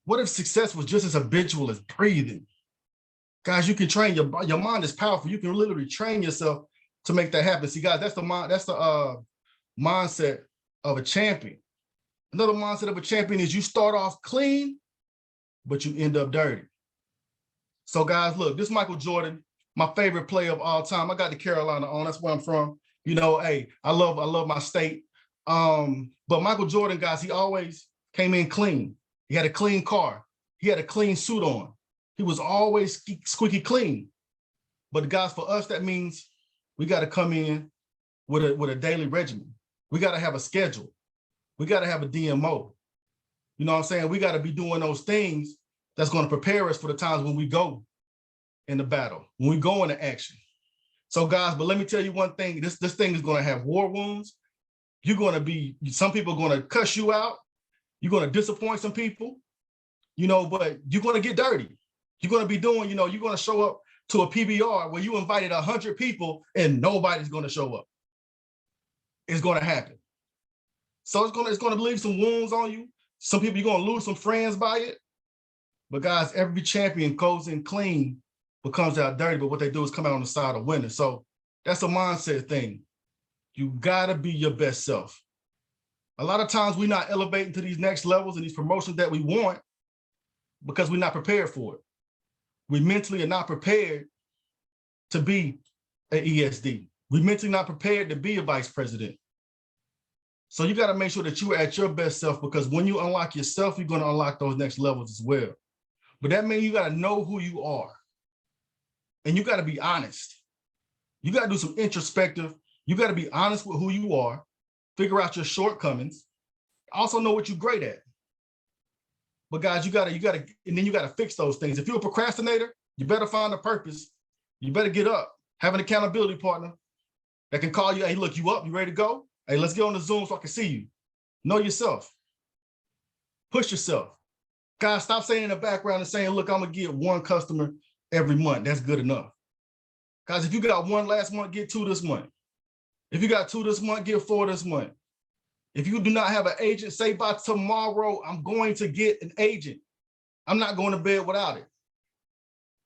What if success was just as habitual as breathing? Guys, you can train your mind is powerful. You can literally train yourself to make that happen. See, guys, that's the mindset of a champion. Another mindset of a champion is you start off clean, but you end up dirty. So, guys, look, this Michael Jordan, my favorite player of all time. I got the Carolina on. That's where I'm from. You know, hey, I love my state. But Michael Jordan, guys, he always came in clean. He had a clean car. He had a clean suit on. He was always squeaky clean. But guys, for us, that means we got to come in with a daily regimen. We got to have a schedule. We got to have a DMO. You know what I'm saying? We got to be doing those things that's going to prepare us for the times when we go in the battle, when we go into action. So, guys, but let me tell you one thing. This thing is going to have war wounds. Some people are going to cuss you out. You're going to disappoint some people, but you're going to get dirty. You're going to be doing, you're going to show up to a PBR where you invited 100 people and nobody's going to show up. It's going to happen. So it's going to leave some wounds on you. Some people, you're going to lose some friends by it. But guys, every champion goes in clean, becomes out dirty, but what they do is come out on the side of winning. So that's a mindset thing. You got to be your best self. A lot of times we're not elevating to these next levels and these promotions that we want because we're not prepared for it. We mentally are not prepared to be an ESD. We're mentally not prepared to be a vice president. So you got to make sure that you are at your best self, because when you unlock yourself, you're going to unlock those next levels as well. But that means you got to know who you are. And you got to be honest. You got to do some introspective. You got to be honest with who you are, figure out your shortcomings, also know what you're great at. But guys, you gotta, and then you gotta fix those things. If you're a procrastinator, you better find a purpose. You better get up, have an accountability partner that can call you. Hey, look, you up? You ready to go? Hey, let's get on the Zoom so I can see you. Know yourself. Push yourself. Guys, stop saying in the background and saying, look, I'm gonna get one customer every month. That's good enough. Guys, if you got one last month, get 2 this month. If you got 2 this month, get 4 this month. If you do not have an agent, say by tomorrow, I'm going to get an agent. I'm not going to bed without it.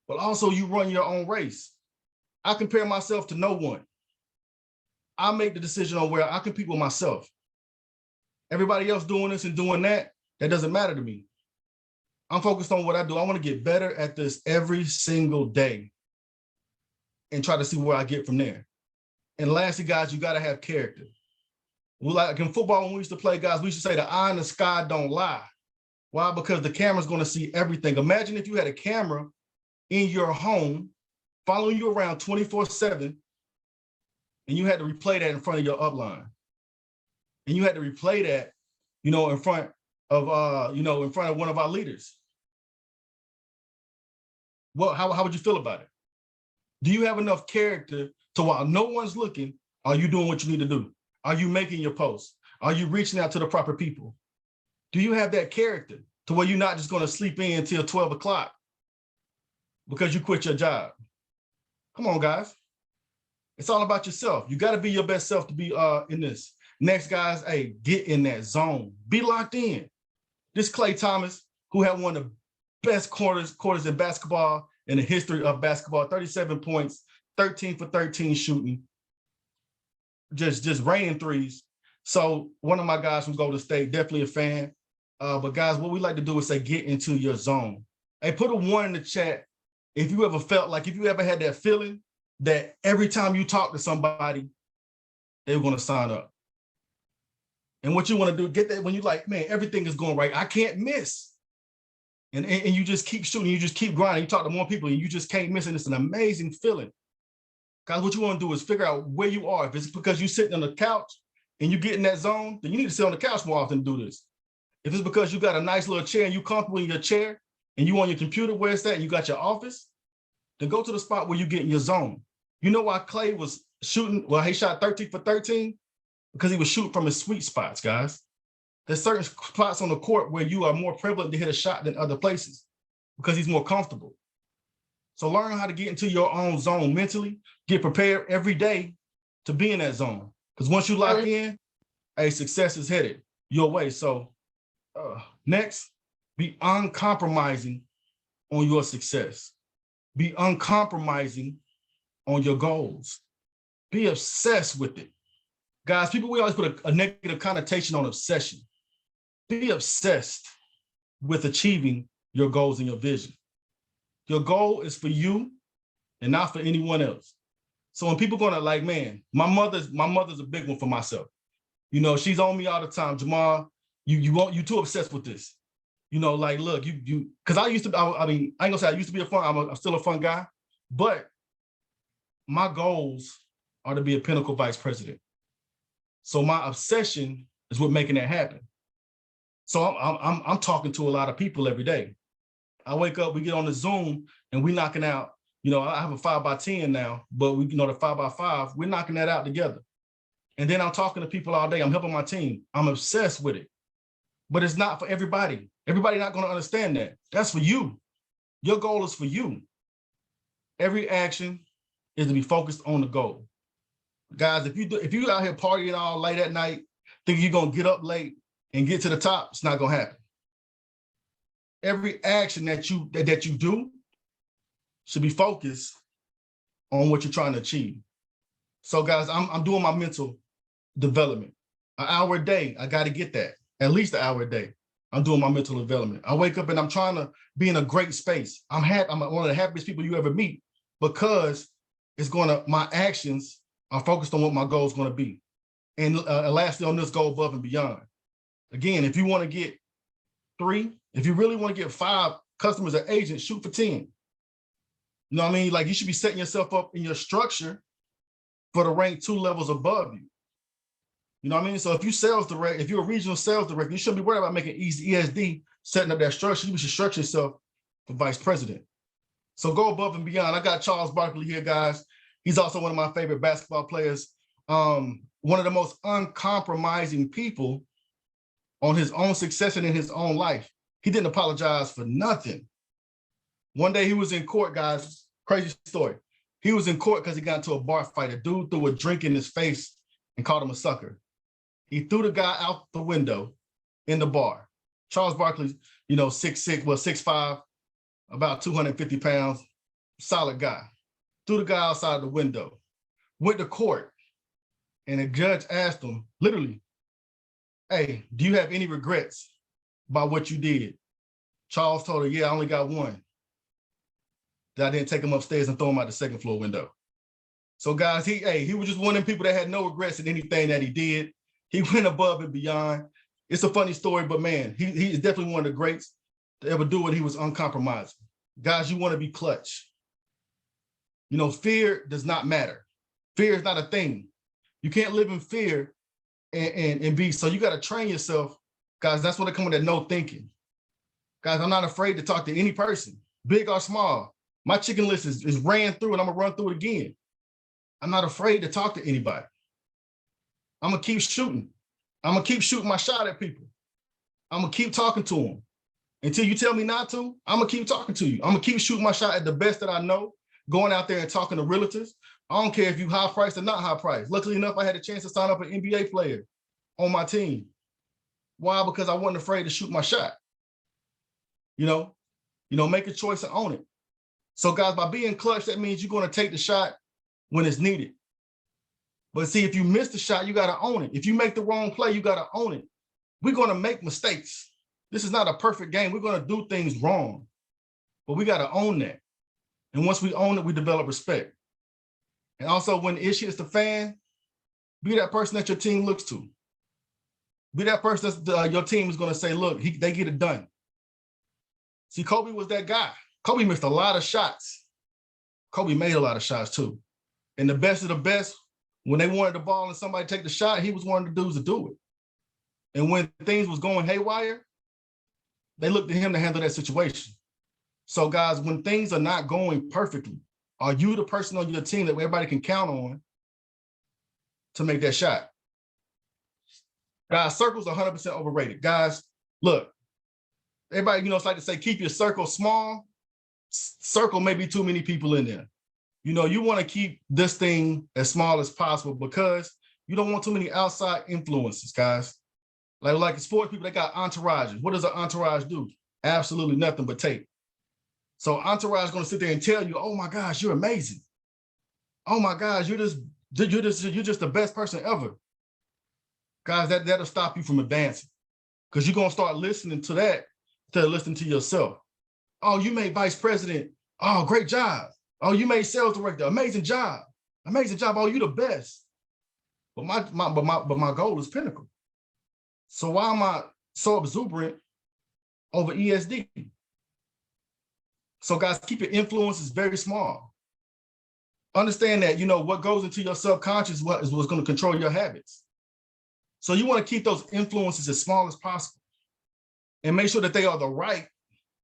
But also, you run your own race. I compare myself to no one. I make the decision on where I compete with myself. Everybody else doing this and doing that, that doesn't matter to me. I'm focused on what I do. I want to get better at this every single day and try to see where I get from there. And lastly, guys, you got to have character. Like in football, when we used to play, guys, we used to say the eye in the sky don't lie. Why? Because the camera's going to see everything. Imagine if you had a camera in your home following you around 24/7, and you had to replay that in front of your upline. And you had to replay that, in front of one of our leaders. Well, how would you feel about it? Do you have enough character to, while no one's looking, are you doing what you need to do? Are you making your posts? Are you reaching out to the proper people? Do you have that character to where you're not just going to sleep in until 12 o'clock because you quit your job? Come on, guys. It's all about yourself. You got to be your best self to be in this. Next, guys, hey, get in that zone. Be locked in. This Klay Thomas, who had one of the best quarters in basketball in the history of basketball, 37 points, 13 for 13 shooting. Just raining threes. So one of my guys from Golden State, definitely a fan. But guys, what we like to do is say, get into your zone. Hey, put a 1 in the chat if you ever felt like, if you ever had that feeling that every time you talk to somebody, they were going to sign up. And what you want to do, get that when you're like, man, everything is going right. I can't miss. And you just keep shooting. You just keep grinding. You talk to more people and you just can't miss. And it's an amazing feeling. Guys, what you want to do is figure out where you are. If it's because you're sitting on the couch and you get in that zone, then you need to sit on the couch more often to do this. If it's because you got a nice little chair and you comfortable in your chair and you on your computer where it's at, and you got your office, then go to the spot where you get in your zone. You know why Clay was shooting? Well, he shot 13 for 13 because he was shooting from his sweet spots, guys. There's certain spots on the court where you are more prevalent to hit a shot than other places because he's more comfortable. So learn how to get into your own zone mentally, get prepared every day to be in that zone. Because once you lock in, success is headed your way. So next, be uncompromising on your success. Be uncompromising on your goals. Be obsessed with it. Guys, we always put a negative connotation on obsession. Be obsessed with achieving your goals and your vision. Your goal is for you and not for anyone else. So when people going to like, man, my mother's a big one for myself. You know, she's on me all the time. Jamaal, you too obsessed with this. You know, like, look, because I used to, I ain't gonna say I used to be I'm still a fun guy, but my goals are to be a pinnacle vice president. So my obsession is with making that happen. So I'm talking to a lot of people every day. I wake up, we get on the Zoom, and we knocking out. You know, I have a 5x10 now, but the 5x5, we're knocking that out together. And then I'm talking to people all day. I'm helping my team. I'm obsessed with it. But it's not for everybody. Everybody not going to understand that. That's for you. Your goal is for you. Every action is to be focused on the goal. Guys, if you out here partying all late at night, thinking you're going to get up late and get to the top, it's not going to happen. Every action that you do should be focused on what you're trying to achieve. So guys, I'm doing my mental development. An hour a day, I got to get that. At least an hour a day. I'm doing my mental development. I wake up and I'm trying to be in a great space. I'm one of the happiest people you ever meet because my actions are focused on what my goal is going to be. And lastly, on this, go above and beyond. Again, if you want to get 3, if you really want to get 5 customers or agents, shoot for 10. You know what I mean? Like, you should be setting yourself up in your structure for the rank 2 levels above you. You know what I mean? So if you're a regional sales director, you shouldn't be worried about making easy ESD, setting up that structure. You should structure yourself for vice president. So go above and beyond. I got Charles Barkley here, guys. He's also one of my favorite basketball players. One of the most uncompromising people on his own success and in his own life. He didn't apologize for nothing. One day he was in court, guys. Crazy story. He was in court because he got into a bar fight. A dude threw a drink in his face and called him a sucker. He threw the guy out the window in the bar. Charles Barkley, 6'5", about 250 pounds, solid guy. Threw the guy outside the window, went to court, and the judge asked him, literally, hey, do you have any regrets about what you did? Charles told her, yeah, I only got one. That I didn't take him upstairs and throw him out the second floor window. So guys, he was just one of them people that had no regrets in anything that he did. He went above and beyond. It's a funny story, but man, he is definitely one of the greats to ever do it. He was uncompromising. Guys, you want to be clutch. Fear does not matter. Fear is not a thing. You can't live in fear and be, so you got to train yourself. Guys, that's what they come with that no thinking. Guys, I'm not afraid to talk to any person, big or small. My chicken list is ran through and I'm going to run through it again. I'm not afraid to talk to anybody. I'm going to keep shooting. I'm going to keep shooting my shot at people. I'm going to keep talking to them. Until you tell me not to, I'm going to keep talking to you. I'm going to keep shooting my shot at the best that I know, going out there and talking to realtors. I don't care if you high priced or not high priced. Luckily enough, I had a chance to sign up an NBA player on my team. Why? Because I wasn't afraid to shoot my shot. Make a choice and own it. So guys, by being clutch, that means you're going to take the shot when it's needed. But see, if you miss the shot, you got to own it. If you make the wrong play, you got to own it. We're going to make mistakes. This is not a perfect game. We're going to do things wrong, but we got to own that. And once we own it, we develop respect. And also when the issue hits the fan, be that person that your team looks to. Be that person that your team is going to say, look, they get it done. See, Kobe was that guy. Kobe missed a lot of shots. Kobe made a lot of shots too. And the best of the best, when they wanted the ball and somebody take the shot, he was one of the dudes to do it. And when things was going haywire, they looked to him to handle that situation. So guys, when things are not going perfectly, are you the person on your team that everybody can count on to make that shot? Guys, circles are 100% overrated. Guys, look, everybody, it's like to say, keep your circle small. Circle may be too many people in there. You want to keep this thing as small as possible because you don't want too many outside influences, guys. Like sports people, they got entourages. What does an entourage do? Absolutely nothing but take. So entourage is going to sit there and tell you, oh my gosh, you're amazing. Oh my gosh, you're just the best person ever. Guys, that'll stop you from advancing because you're going to start listening to that instead of listening to yourself. Oh, you made vice president. Oh, great job. Oh, you made sales director. Amazing job. Amazing job. Oh, you the best. But my goal is pinnacle. So why am I so exuberant over ESD? So guys, keep your influences very small. Understand that, what goes into your subconscious is what's going to control your habits. So you want to keep those influences as small as possible and make sure that they are the right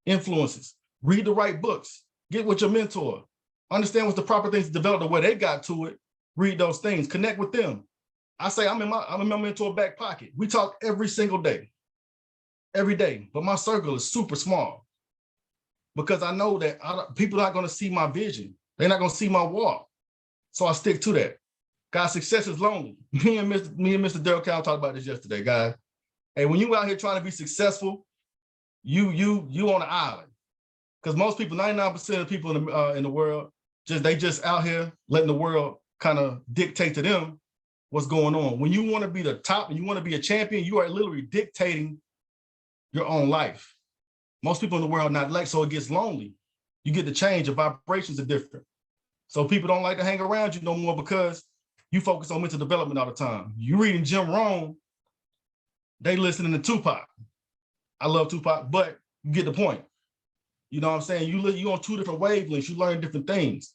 influences. Read the right books. Get with your mentor. Understand what's the proper things to develop the way they got to it. Read those things. Connect with them. I say I'm in my mentor back pocket. We talk every single day. Every day. But my circle is super small because I know that people are not going to see my vision. They're not going to see my walk. So I stick to that. Guys, success is lonely. Me and Mr. Daryl Cal talked about this yesterday, guys. Hey, when you out here trying to be successful, you on an island. Because most people, 99% of people in the world, they just out here letting the world kind of dictate to them what's going on. When you want to be the top and you want to be a champion, you are literally dictating your own life. Most people in the world not like, so it gets lonely. You get the change, your vibrations are different. So people don't like to hang around you no more because you focus on mental development all the time. You reading Jim Rohn, they listening to Tupac. I love Tupac, but you get the point. You know what I'm saying? You on two different wavelengths. You learn different things.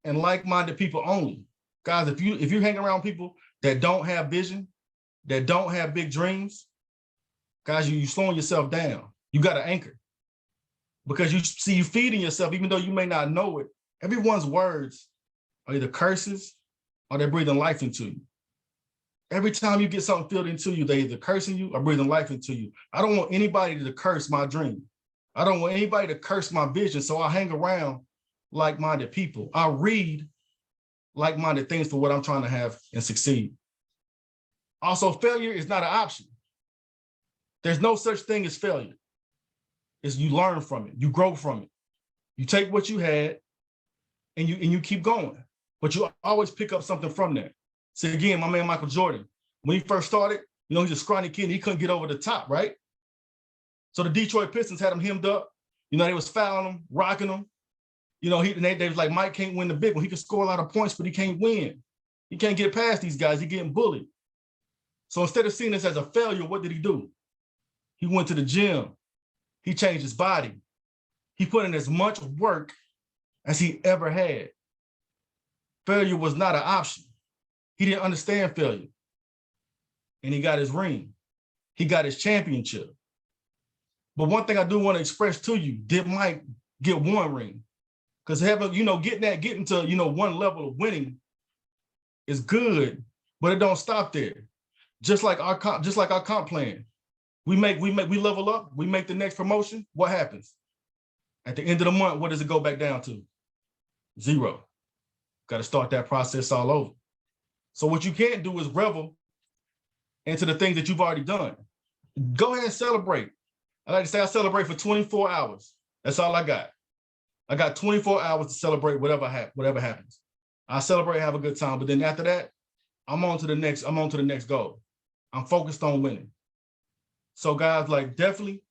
And like-minded people only. Guys, if you hang around people that don't have vision, that don't have big dreams, guys, you slowing yourself down. You got to anchor. Because you feeding yourself, even though you may not know it. Everyone's words are either curses or they're breathing life into you. Every time you get something filled into you, they're either cursing you or breathing life into you. I don't want anybody to curse my dream. I don't want anybody to curse my vision. So I hang around like-minded people. I read like-minded things for what I'm trying to have and succeed. Also, failure is not an option. There's no such thing as failure. It's you learn from it. You grow from it. You take what you had and you keep going. But you always pick up something from that. So again, my man Michael Jordan, when he first started, he's a scrawny kid and he couldn't get over the top, right? So the Detroit Pistons had him hemmed up. They was fouling him, rocking him. They was like, Mike can't win the big one. He can score a lot of points, but he can't win. He can't get past these guys. He's getting bullied. So instead of seeing this as a failure, what did he do? He went to the gym. He changed his body. He put in as much work as he ever had. Failure was not an option. He didn't understand failure. And he got his ring. He got his championship. But one thing I do want to express to you, did Mike get one ring? Because getting to one level of winning is good, but it don't stop there. Just like our comp plan. We level up, we make the next promotion. What happens? At the end of the month, what does it go back down to? 0. Got to start that process all over. So what you can't do is revel into the things that you've already done. Go ahead and celebrate. I like to say I celebrate for 24 hours. That's all I got. I got 24 hours to celebrate whatever happens. I celebrate, have a good time, but then after that, I'm on to the next goal. I'm focused on winning. So guys, definitely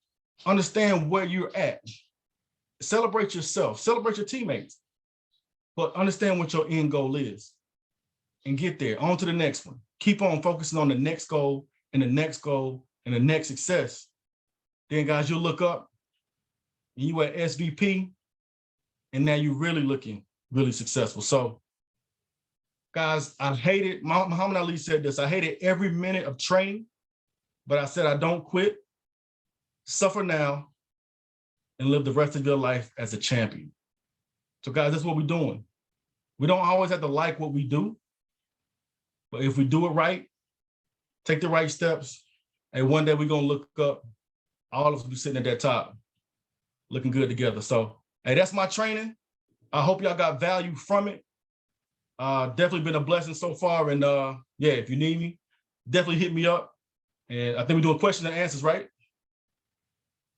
understand where you're at. Celebrate yourself, celebrate your teammates, but understand what your end goal is and get there. On to the next one. Keep on focusing on the next goal and the next goal and the next success. Then guys, you'll look up and you at SVP and now you're really looking really successful. So guys, I hated, Muhammad Ali said this, I hated every minute of training, but I said I don't quit, suffer now, and live the rest of your life as a champion. So guys, that's what we're doing. We don't always have to like what we do, but if we do it right, take the right steps, and one day we're going to look up, all of us will be sitting at that top, looking good together. So, hey, that's my training. I hope y'all got value from it. Definitely been a blessing so far. And yeah, if you need me, definitely hit me up. And I think we're doing questions and answers, right?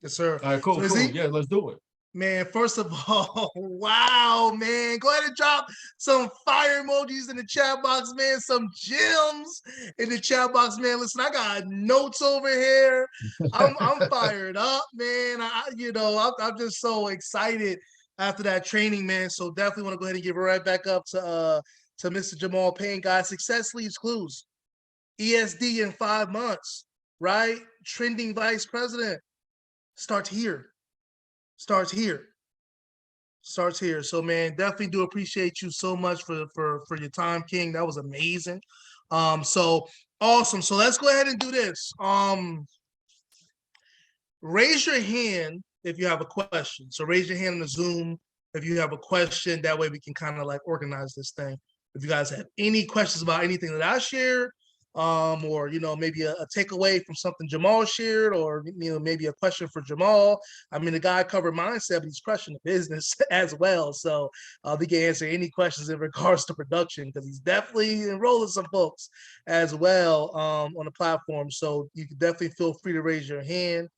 Yes, sir. All right, cool, So cool. Yeah, let's do it. Man, first of all, wow, man. Go ahead and drop some fire emojis in the chat box, man. Some gems in the chat box, man. Listen, I got notes over here. I'm fired up, man. I'm just so excited after that training, man. So definitely want to go ahead and give it right back up to Mr. Jamaal Payne, guys. Success leaves clues. ESD in 5 months, right? Trending vice president starts here. Starts here. So, man, definitely do appreciate you so much for your time, King. That was amazing. So awesome. So let's go ahead and do this. Raise your hand if you have a question. So raise your hand in the Zoom if you have a question. That way we can kind of like organize this thing. If you guys have any questions about anything that I shared, or maybe a takeaway from something Jamaal shared, or maybe a question for Jamaal. I mean, the guy covered mindset, but he's crushing the business as well. So we can answer any questions in regards to production, because he's definitely enrolling some folks as well on the platform. So you can definitely feel free to raise your hand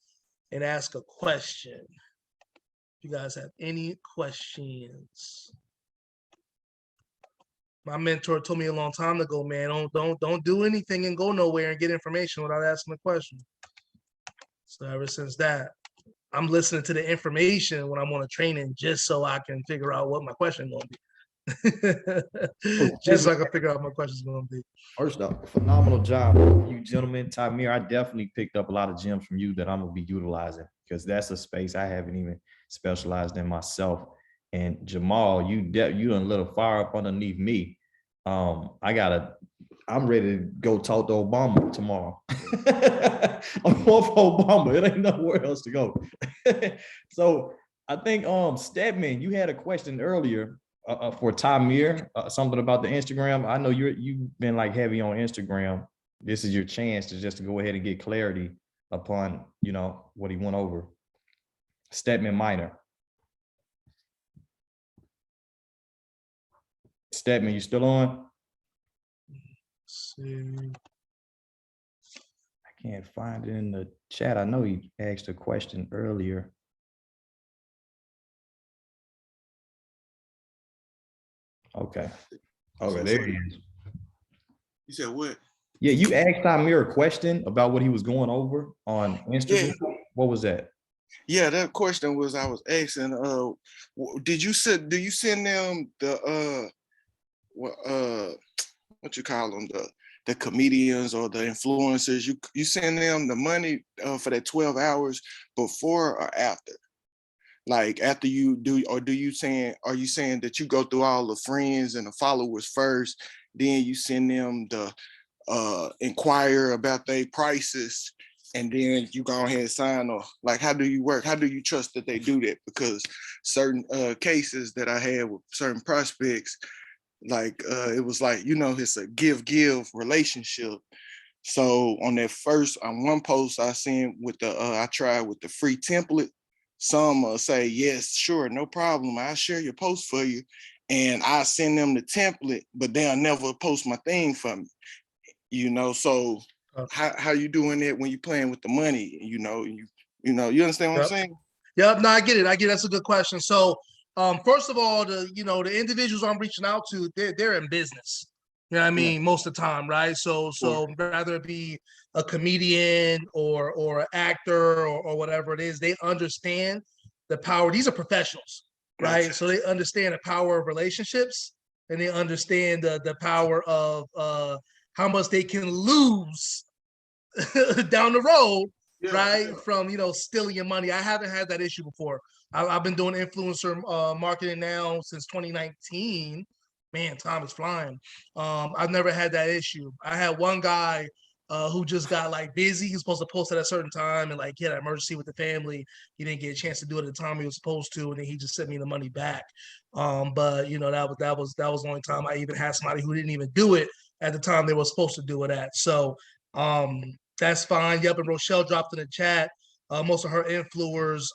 and ask a question. If you guys have any questions. My mentor told me a long time ago, man, don't do anything and go nowhere and get information without asking a question. So ever since that, I'm listening to the information when I'm on a training just so I can figure out what my question going to be. Just so I can figure out what my question's going to be. First off, phenomenal job, you gentlemen. Tymere, I definitely picked up a lot of gems from you that I'm going to be utilizing, because that's a space I haven't even specialized in myself. And Jamaal, you done lit a fire up underneath me. I'm ready to go talk to Obama tomorrow. I'm going for Obama. It ain't nowhere else to go. So I think Stedman, you had a question earlier for Tymere, something about the Instagram. I know you've been like heavy on Instagram. This is your chance to go ahead and get clarity upon what he went over. Stedman Minor. Stedman, you still on? See. I can't find it in the chat. I know he asked a question earlier. Okay. Okay, there he is. You said what? Yeah, you asked Tymere a question about what he was going over on Instagram. Yeah. What was that? Yeah, that question was, I was asking, do you send them the what you call them, the comedians or the influencers, you send them the money for that 12 hours before or after? Like after you do, or are you saying that you go through all the friends and the followers first, then you send them the inquire about their prices, and then you go ahead and sign off? Like, how do you work? How do you trust that they do that? Because certain cases that I had with certain prospects, like it was like, it's a give relationship. So on one post I seen with I tried with the free template. Some say, yes, sure, no problem, I'll share your post for you, and I send them the template, but they'll never post my thing for me. So how you doing it when you playing with the money? You understand what I'm saying? Yep. No, I get it. That's a good question. So first of all, the individuals I'm reaching out to, they're in business. You know what I mean? Yeah. Most of the time, right? So rather it be a comedian or an actor or whatever it is, they understand the power. These are professionals, right? Gotcha. So they understand the power of relationships, and they understand the power of how much they can lose down the road, yeah, right? Yeah. From stealing your money. I haven't had that issue before. I've been doing influencer marketing now since 2019. Man, time is flying. I've never had that issue. I had one guy who just got like busy. He was supposed to post at a certain time and like he had an emergency with the family. He didn't get a chance to do it at the time he was supposed to, and then he just sent me the money back. But you know, that was the only time I even had somebody who didn't even do it at the time they were supposed to do it at. So that's fine. Yep, and Rochelle dropped in the chat. Most of her influencers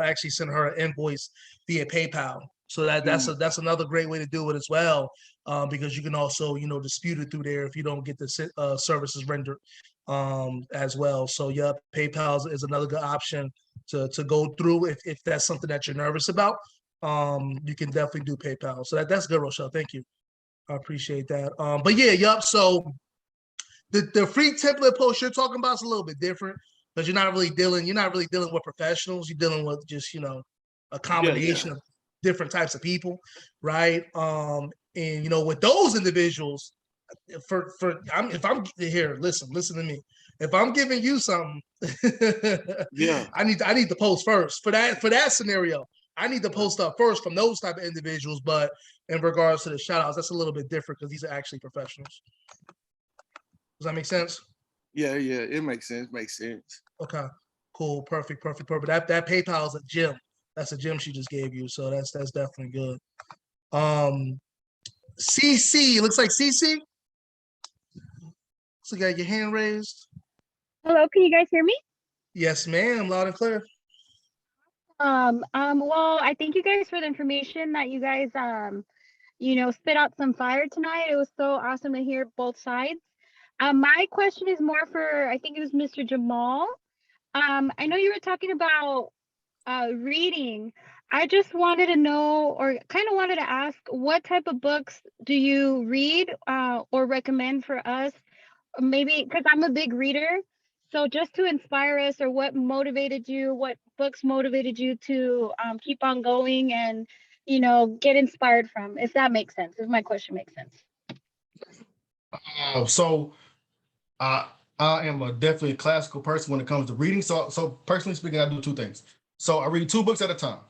actually sent her an invoice via PayPal. So that's another great way to do it as well, because you can also dispute it through there if you don't get the services rendered as well. So yeah, PayPal is another good option to go through if that's something that you're nervous about. You can definitely do PayPal. So that's good, Rochelle. Thank you. I appreciate that. But yeah, yup. So the free template post you're talking about is a little bit different because you're not really dealing with professionals. You're dealing with just a combination of different types of people, right? And with those individuals, if I'm here, listen to me. If I'm giving you something, I need to post first for that scenario. I need to post up first from those type of individuals. But in regards to the shout outs, that's a little bit different because these are actually professionals. Does that make sense? Yeah, it makes sense. Okay, cool, perfect. That PayPal is a gem. That's a gem she just gave you, so that's definitely good. CC, looks like CC. So you got your hand raised. Hello, can you guys hear me? Yes, ma'am, loud and clear. Well, I thank you guys for the information that you guys spit out some fire tonight. It was so awesome to hear both sides. My question is more for, I think it was Mr. Jamaal. I know you were talking about reading. I just wanted to know, or kind of wanted to ask, what type of books do you read or recommend for us? Maybe because I'm a big reader. So just to inspire us, or what books motivated you to keep on going and, get inspired from, if that makes sense, if my question makes sense. I am definitely a classical person when it comes to reading. So personally speaking, I do two things. So I read two books at a time,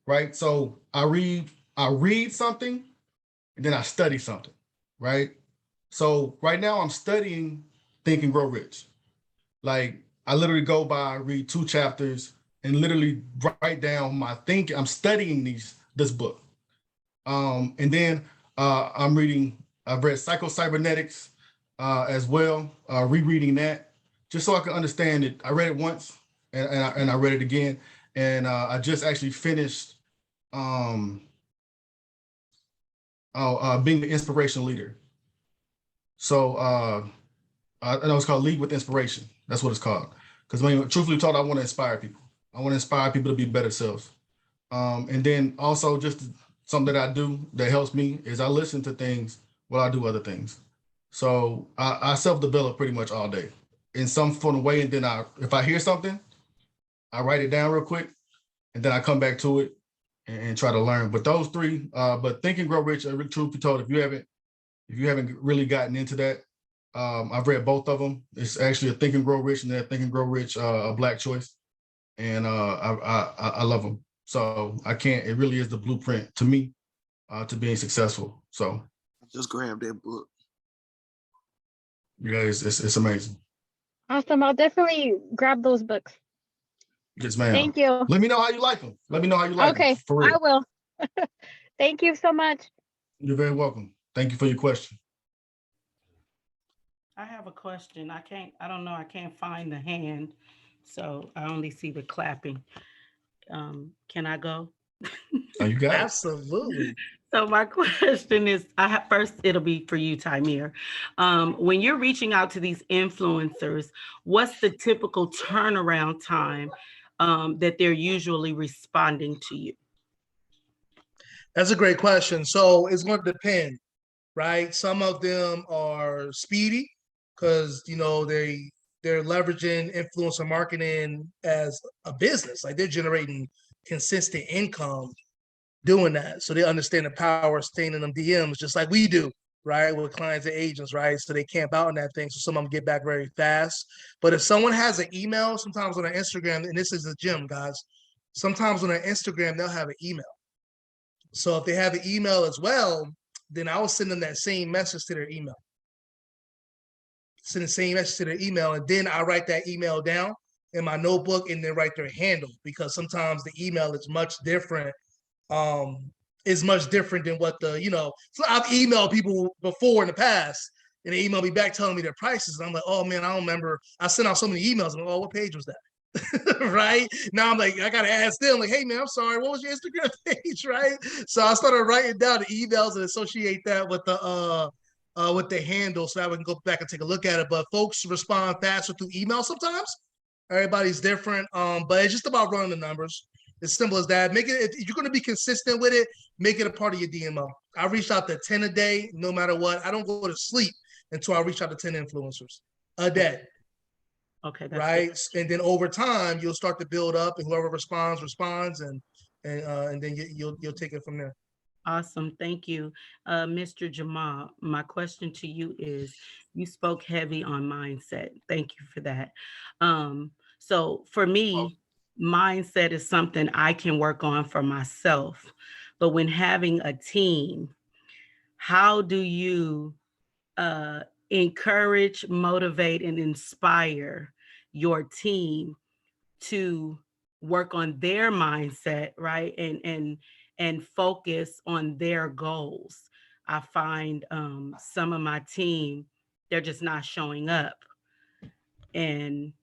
right? So I read something and then I study something, right? So right now I'm studying Think and Grow Rich. Like I literally read 2 chapters and literally write down my thinking. I'm studying this book. And then I've read Psycho-Cybernetics as well, rereading that just so I can understand it. I read it once and I read it again. And I just actually finished being the inspirational leader. So I know it's called Lead with Inspiration. That's what it's called. Because truthfully told, I want to inspire people. I want to inspire people to be better selves. And then also just something that I do that helps me is I listen to things while I do other things. So I self-develop pretty much all day in some form of way. And then if I hear something, I write it down real quick and then I come back to it and try to learn. But those 3, but Think and Grow Rich, truth be told, if you haven't really gotten into that, I've read both of them. It's actually a Think and Grow Rich and then Think and Grow Rich, a Black choice. And I love them. So it really is the blueprint to me to being successful. So just grab that book. Yeah, it's amazing. Awesome. I'll definitely grab those books. Yes, ma'am. Thank you. Let me know how you like them. Okay, for real. I will. Thank you so much. You're very welcome. Thank you for your question. I have a question. I can't find the hand, so I only see the clapping. Can I go? Oh, you got Absolutely. So my question is, first it'll be for you, Tymere. When you're reaching out to these influencers, what's the typical turnaround time that they're usually responding to you? That's a great question. So it's going to depend, right? Some of them are speedy because they're leveraging influencer marketing as a business. Like they're generating consistent income doing that. So they understand the power of staying in them DMs just like we do, right? With clients and agents, right? So they camp out on that thing. So some of them get back very fast. But if someone has an email, sometimes on their Instagram, and this is a gym, guys, sometimes on their Instagram, they'll have an email. So if they have an email as well, then I will send them that same message to their email. send the same message to their email, and then I write that email down in my notebook and then write their handle, because sometimes the email is much different. Is much different than what the, so I've emailed people before in the past, and they email me back telling me their prices. And I'm like, oh man, I don't remember. I sent out so many emails. I'm like, oh, what page was that? Right now, I'm like, I gotta ask them, like, hey man, I'm sorry, what was your Instagram page? Right. So I started writing down the emails and associate that with the handle, so that we can go back and take a look at it. But folks respond faster through email sometimes. Everybody's different. But it's just about running the numbers. As simple as that. Make it, if you're going to be consistent with it, make it a part of your DMO. I reached out to 10 a day, no matter what. I don't go to sleep until I reach out to 10 influencers a day. Okay. That's right. Good. And then over time, you'll start to build up, and whoever responds, and then you'll take it from there. Awesome. Thank you. Mr. Jamaal, my question to you is, you spoke heavy on mindset. Thank you for that. So for me, mindset is something I can work on for myself. But when having a team, how do you encourage, motivate, and inspire your team to work on their mindset, right? And focus on their goals? I find some of my team, they're just not showing up. And,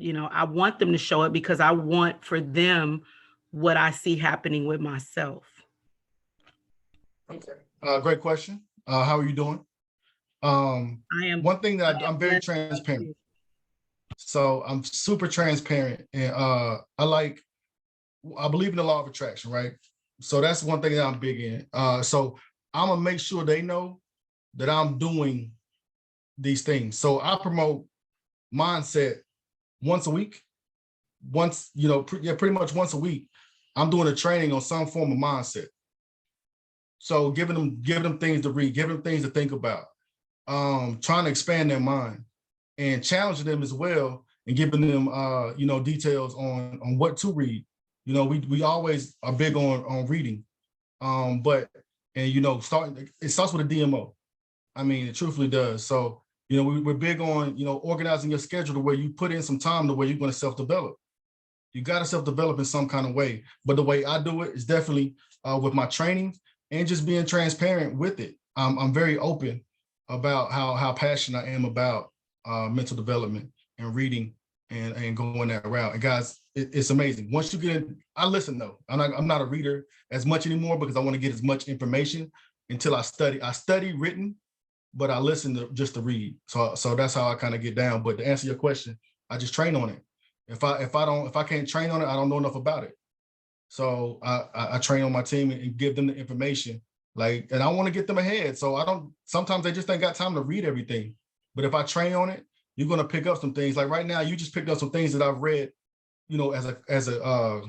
I want them to show up because I want for them what I see happening with myself. Okay. Great question. How are you doing? I am. One thing that I'm very transparent. So I'm super transparent, and I believe in the law of attraction, right? So that's one thing that I'm big in. So I'm gonna make sure they know that I'm doing these things. So I promote mindset once a week. Pretty much once a week, I'm doing a training on some form of mindset. So giving them things to read, giving them things to think about, trying to expand their mind, and challenging them as well, and giving them details on what to read. We always are big on reading, it starts with a DMO. I mean, it truthfully does. So we're big on organizing your schedule to where you put in some time to where you're going to self-develop. You got to self-develop in some kind of way. But the way I do it is definitely with my training and just being transparent with it. I'm very open about how passionate I am about mental development and reading and going that route. And guys, it's amazing. Once you get in, I listen though. I'm not a reader as much anymore because I want to get as much information until I study. I study written, but I listen just to read. So that's how I kind of get down. But to answer your question, I just train on it. If I can't train on it, I don't know enough about it. So I train on my team and give them the information. And I want to get them ahead. So sometimes they just ain't got time to read everything. But if I train on it, you're going to pick up some things. Like right now, you just picked up some things that I've read, as a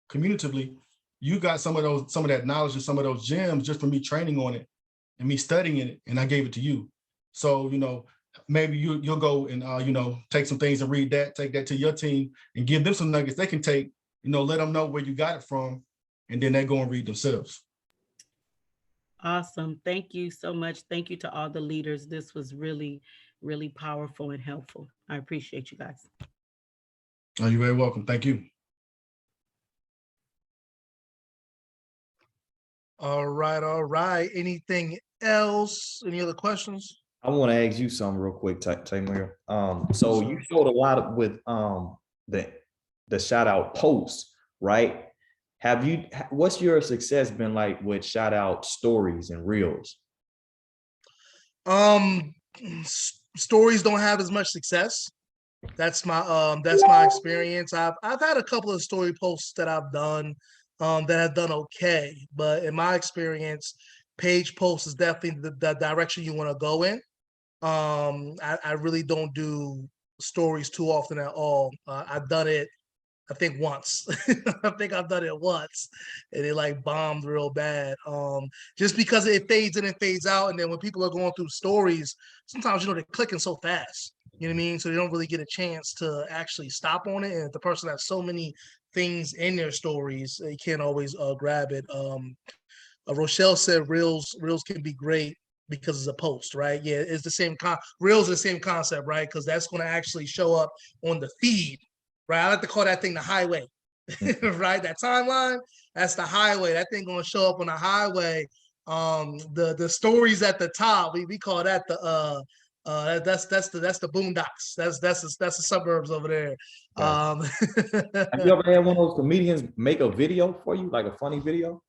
communitively, you got some of that knowledge and some of those gems just from me training on it and me studying it, and I gave it to you. So, maybe you'll go and, take some things and read that, take that to your team and give them some nuggets they can take, let them know where you got it from, and then they go and read themselves. Awesome. Thank you so much. Thank you to all the leaders. This was really, really powerful and helpful. I appreciate you guys. Oh, you're very welcome. Thank you. All right. Anything else? Any other questions? I want to ask you something real quick, Tymere. So you showed a lot with the shout out posts, right? What's your success been like with shout out stories and reels? Stories don't have as much success. That's my experience. I've had a couple of story posts that I've done that have done okay, but in my experience, page posts is definitely the direction you want to go in. I really don't do stories too often at all. I've done it, I think once. I think I've done it once, and it bombed real bad. Just because it fades in and fades out, and then when people are going through stories, sometimes they're clicking so fast. You know what I mean? So they don't really get a chance to actually stop on it. And if the person has so many things in their stories, they can't always grab it. Rochelle said reels can be great, because it's a post, right? Yeah, it's the same Reels are the same concept, right? Because that's going to actually show up on the feed, right? I like to call that thing the highway, right? That timeline, that's the highway. That thing going to show up on the highway. The stories at the top, we call that the that's the boondocks. That's the suburbs over there. Have you ever had one of those comedians make a video for you, like a funny video?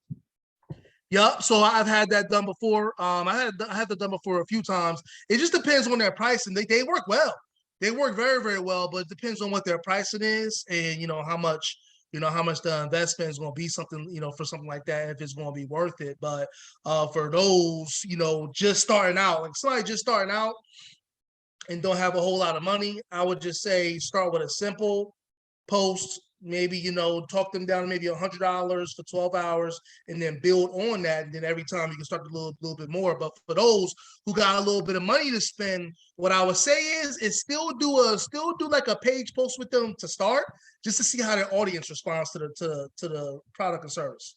Yep. So I've had that done before. I had that done before a few times. It just depends on their pricing. They work well. They work very, very well, but it depends on what their pricing is and how much the investment is going to be something, for something like that, if it's going to be worth it. But for those, just starting out, like somebody just starting out and don't have a whole lot of money, I would just say start with a simple post. Maybe, talk them down to maybe $100 for 12 hours and then build on that. And then every time you can start a little bit more. But for those who got a little bit of money to spend, what I would say is still do like a page post with them to start, just to see how their audience responds to the product and service.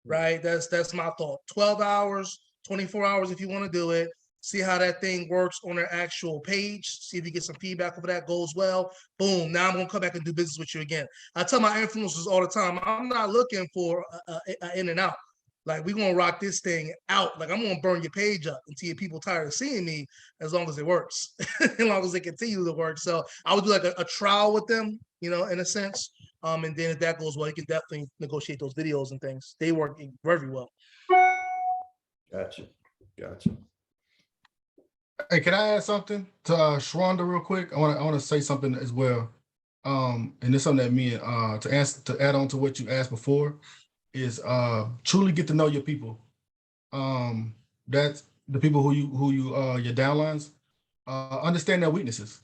Right. That's my thought. 12 hours, 24 hours if you want to do it. See how that thing works on their actual page. See if you get some feedback over that goes well. Boom. Now I'm going to come back and do business with you again. I tell my influencers all the time, I'm not looking for an in and out. Like, we're going to rock this thing out. Like, I'm going to burn your page up until people tired of seeing me, as long as it works, as long as it continue to work. So I would do like a trial with them, in a sense. And then if that goes well, you can definitely negotiate those videos and things. They work very well. Gotcha. Hey, can I add something to Sharonda real quick? I want to say something as well. And it's something that me and to add on to what you asked before is truly get to know your people. That's the people who you your downlines. Understand their weaknesses.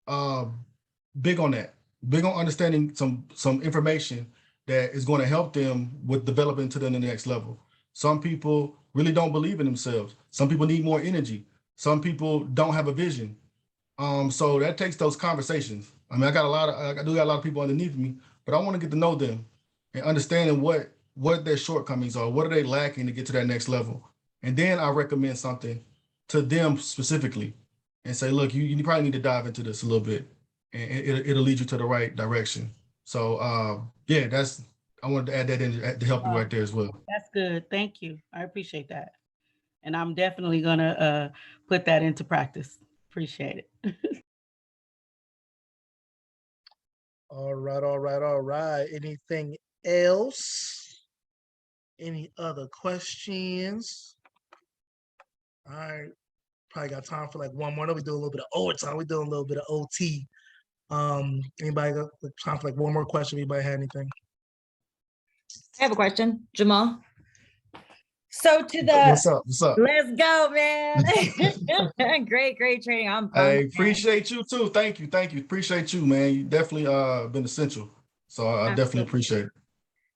Big on that. Big on understanding some information that is going to help them with developing to the next level. Some people really don't believe in themselves. Some people need more energy. Some people don't have a vision. So that takes those conversations. I mean, I do got a lot of people underneath me, but I want to get to know them and understanding what their shortcomings are, what are they lacking to get to that next level. And then I recommend something to them specifically and say, look, you probably need to dive into this a little bit, and it'll lead you to the right direction. So I wanted to add that in to help you right there as well. That's good. Thank you. I appreciate that. And I'm definitely going to put that into practice. Appreciate it. All right. Anything else? Any other questions? All right. Probably got time for like one more. I know we're doing a little bit of overtime. We're doing a little bit of OT. Anybody got time for like one more question? Anybody had anything? I have a question, Jamaal. So What's up? Let's go, man. great training. I'm pumped, Hey, appreciate you too. Thank you. Appreciate you, man. You definitely been essential. So I definitely appreciate it.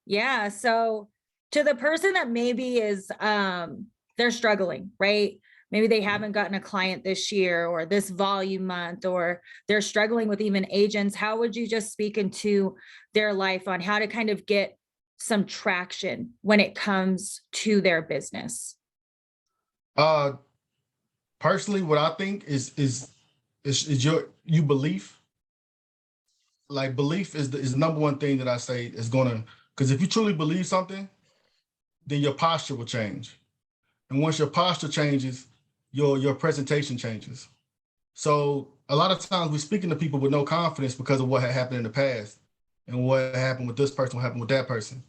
Yeah. So to the person that maybe is they're struggling, right? Maybe they haven't gotten a client this year or this volume month, or they're struggling with even agents. How would you just speak into their life on how to kind of get some traction when it comes to their business? Personally, what I think is your belief. Like, belief is the number one thing that I say is gonna, because if you truly believe something, then your posture will change. And once your posture changes, your presentation changes. So a lot of times we're speaking to people with no confidence because of what had happened in the past and what happened with this person, what happened with that person.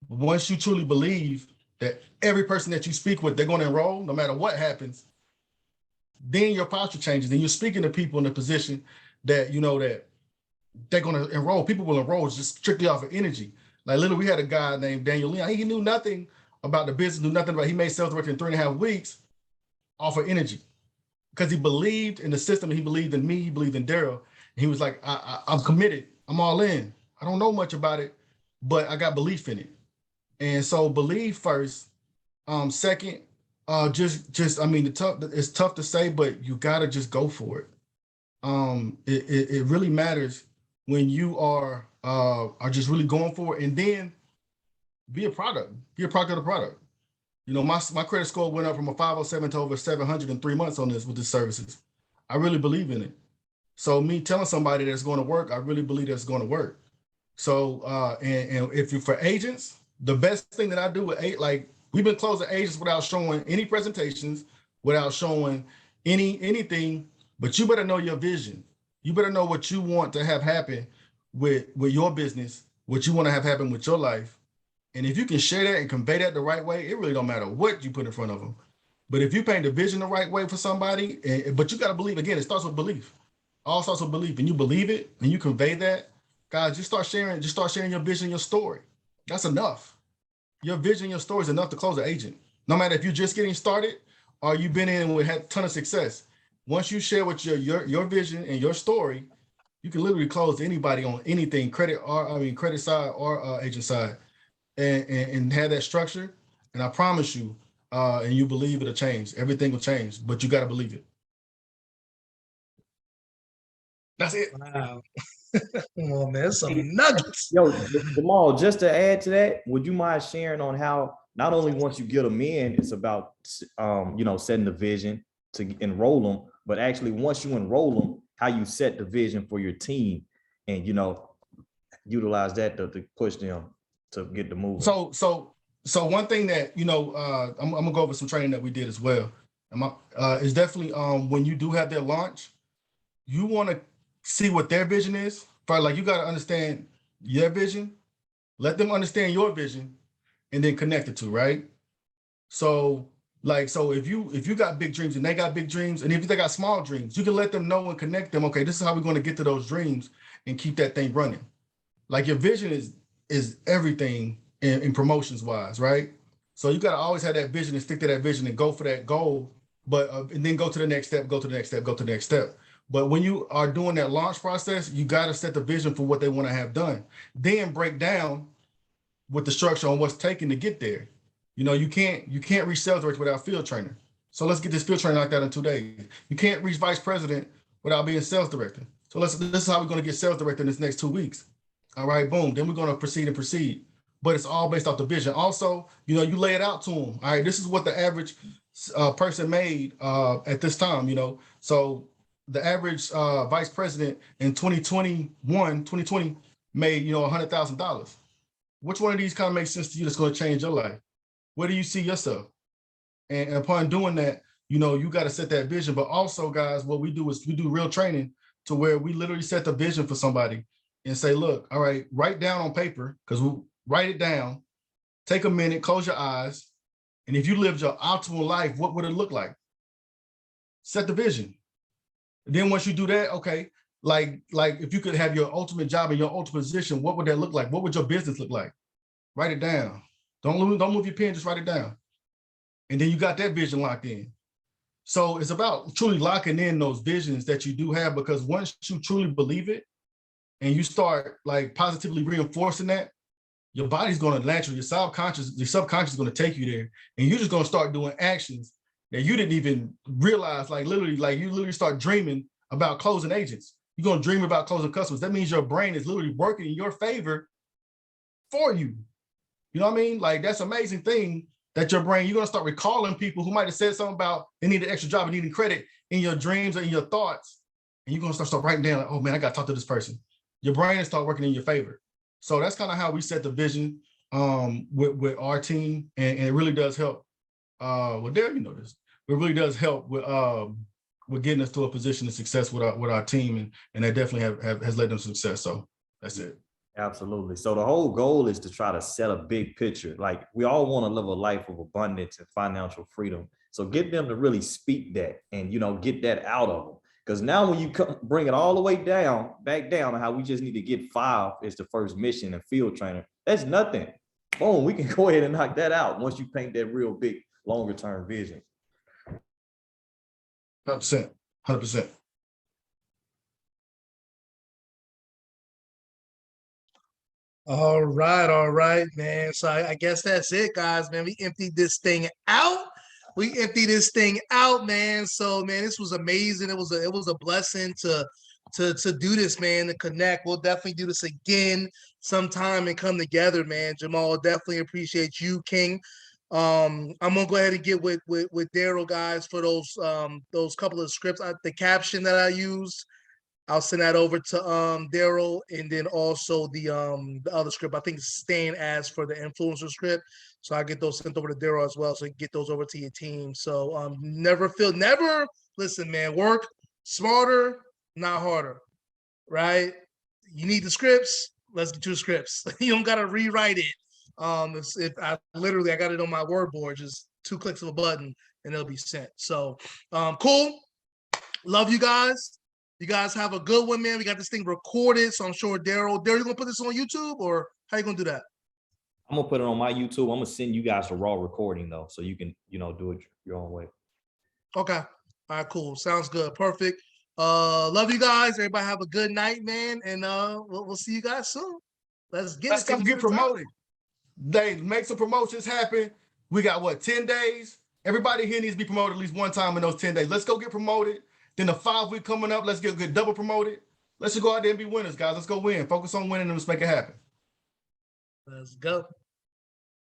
But once you truly believe that every person that you speak with, they're going to enroll no matter what happens, then your posture changes. Then you're speaking to people in a position that that they're going to enroll. People will enroll just strictly off of energy. Like, literally, we had a guy named Daniel Leon. He knew nothing about the business, knew nothing about. He made sales work in 3.5 weeks off of energy because he believed in the system. He believed in me. He believed in Daryl. He was like, I'm committed. I'm all in. I don't know much about it, but I got belief in it. And so believe first. Second, just I mean, it's tough to say, but you gotta just go for it. It really matters when you are just really going for it, and then be a product of the product. You know, my credit score went up from a 507 to over 700 in 3 months on this with the services. I really believe in it. So me telling somebody that's going to work, I really believe that's going to work. So and if you're for agents, the best thing that I do with like we've been closing agents without showing any presentations, without showing anything, but you better know your vision. You better know what you want to have happen with your business, what you want to have happen with your life. And if you can share that and convey that the right way, it really don't matter what you put in front of them. But if you paint the vision the right way for somebody, but you got to believe, again, it starts with belief. All starts with belief. And you believe it and you convey that, guys, just start sharing your vision, your story. That's enough. Your vision, your story is enough to close an agent. No matter if you're just getting started or you've been in and had a ton of success. Once you share with your vision and your story, you can literally close anybody on anything, credit side or agent side. And have that structure, and I promise you, and you believe it'll change. Everything will change, but you got to believe it. That's it. Wow. Oh man, that's some nuggets. Yo, Jamaal, just to add to that, would you mind sharing on how not only once you get them in, it's about setting the vision to enroll them, but actually once you enroll them, how you set the vision for your team and utilize that to push them to get the move. So one thing that I'm gonna go over some training that we did as well. Is definitely when you do have their launch, you want to see what their vision is. Like you got to understand your vision, let them understand your vision, and then connect the two, right? So if you got big dreams and they got big dreams, and if they got small dreams, you can let them know and connect them. Okay, this is how we're going to get to those dreams and keep that thing running. Like your vision is everything in promotions wise, right? So you got to always have that vision and stick to that vision and go for that goal, but and then go to the next step, go to the next step, go to the next step. But when you are doing that launch process, you got to set the vision for what they want to have done. Then break down with the structure on what's taken to get there. You can't reach sales director without field trainer. So let's get this field trainer like that in 2 days. You can't reach vice president without being sales director. So this is how we're going to get sales director in this next 2 weeks. All right, boom. Then we're going to proceed. But it's all based off the vision. Also, you lay it out to them. All right, this is what the average person made at this time, So the average vice president in 2020 made, $100,000. Which one of these kind of makes sense to you that's going to change your life? Where do you see yourself? And upon doing that, you got to set that vision. But also, guys, what we do is we do real training to where we literally set the vision for somebody and say, look, all right, write down on paper, because we'll write it down, take a minute, close your eyes. And if you lived your optimal life, what would it look like? Set the vision. And then once you do that, okay, like if you could have your ultimate job and your ultimate position, what would that look like? What would your business look like? Write it down. Don't move your pen, just write it down. And then you got that vision locked in. So it's about truly locking in those visions that you do have, because once you truly believe it and you start like positively reinforcing that, your body's going to naturally, your subconscious is going to take you there, and you're just going to start doing actions that you didn't even realize. You literally start dreaming about closing agents. You're going to dream about closing customers. That means your brain is literally working in your favor for you. You know what I mean? Like, that's an amazing thing that your brain, you're going to start recalling people who might have said something about they need an extra job and needing credit in your dreams or in your thoughts. And you're going to start writing down, like, oh man, I got to talk to this person. Your brain will start working in your favor. So that's kind of how we set the vision with our team. And it really does help. Well, there, this. It really does help with getting us to a position of success with our team. And that definitely has led them to success. So that's it. Absolutely. So the whole goal is to try to set a big picture. Like, we all want to live a life of abundance and financial freedom. So get them to really speak that and, get that out of them. Because now when you bring it all the way back down to how we just need to get 5 is the first mission and field trainer, that's nothing. Boom, we can go ahead and knock that out once you paint that real big, longer term vision. 100%. All right, man. So I guess that's it, guys, man. We emptied this thing out. Man. So, man, this was amazing. It was a blessing to do this, man, to connect. We'll definitely do this again sometime and come together, man. Jamaal, definitely appreciate you, King. I'm gonna go ahead and get with Daryl, guys, for those couple of scripts. The caption that I used, I'll send that over to Daryl, and then also the other script. I think Stan asked for the influencer script, so I get those sent over to Daryl as well, so you can get those over to your team. So never listen, man. Work smarter, not harder, right? You need the scripts. Let's get you the scripts. You don't gotta rewrite it. If I got it on my word board, just 2 clicks of a button and it'll be sent. So cool. Love you guys. You guys have a good one, man. We got this thing recorded, so I'm sure Daryl, you gonna put this on YouTube, or how you gonna do that? I'm gonna put it on my YouTube. I'm gonna send you guys a raw recording though, so you can, do it your own way. Okay. All right, cool. Sounds good. Perfect. Love you guys. Everybody have a good night, man. And we'll see you guys soon. Let's go get promoted. They make some promotions happen. We got 10 days? Everybody here needs to be promoted at least one time in those 10 days. Let's go get promoted. Then the 5 week coming up, let's get double promoted. Let's just go out there and be winners, guys. Let's go win. Focus on winning and let's make it happen. Let's go.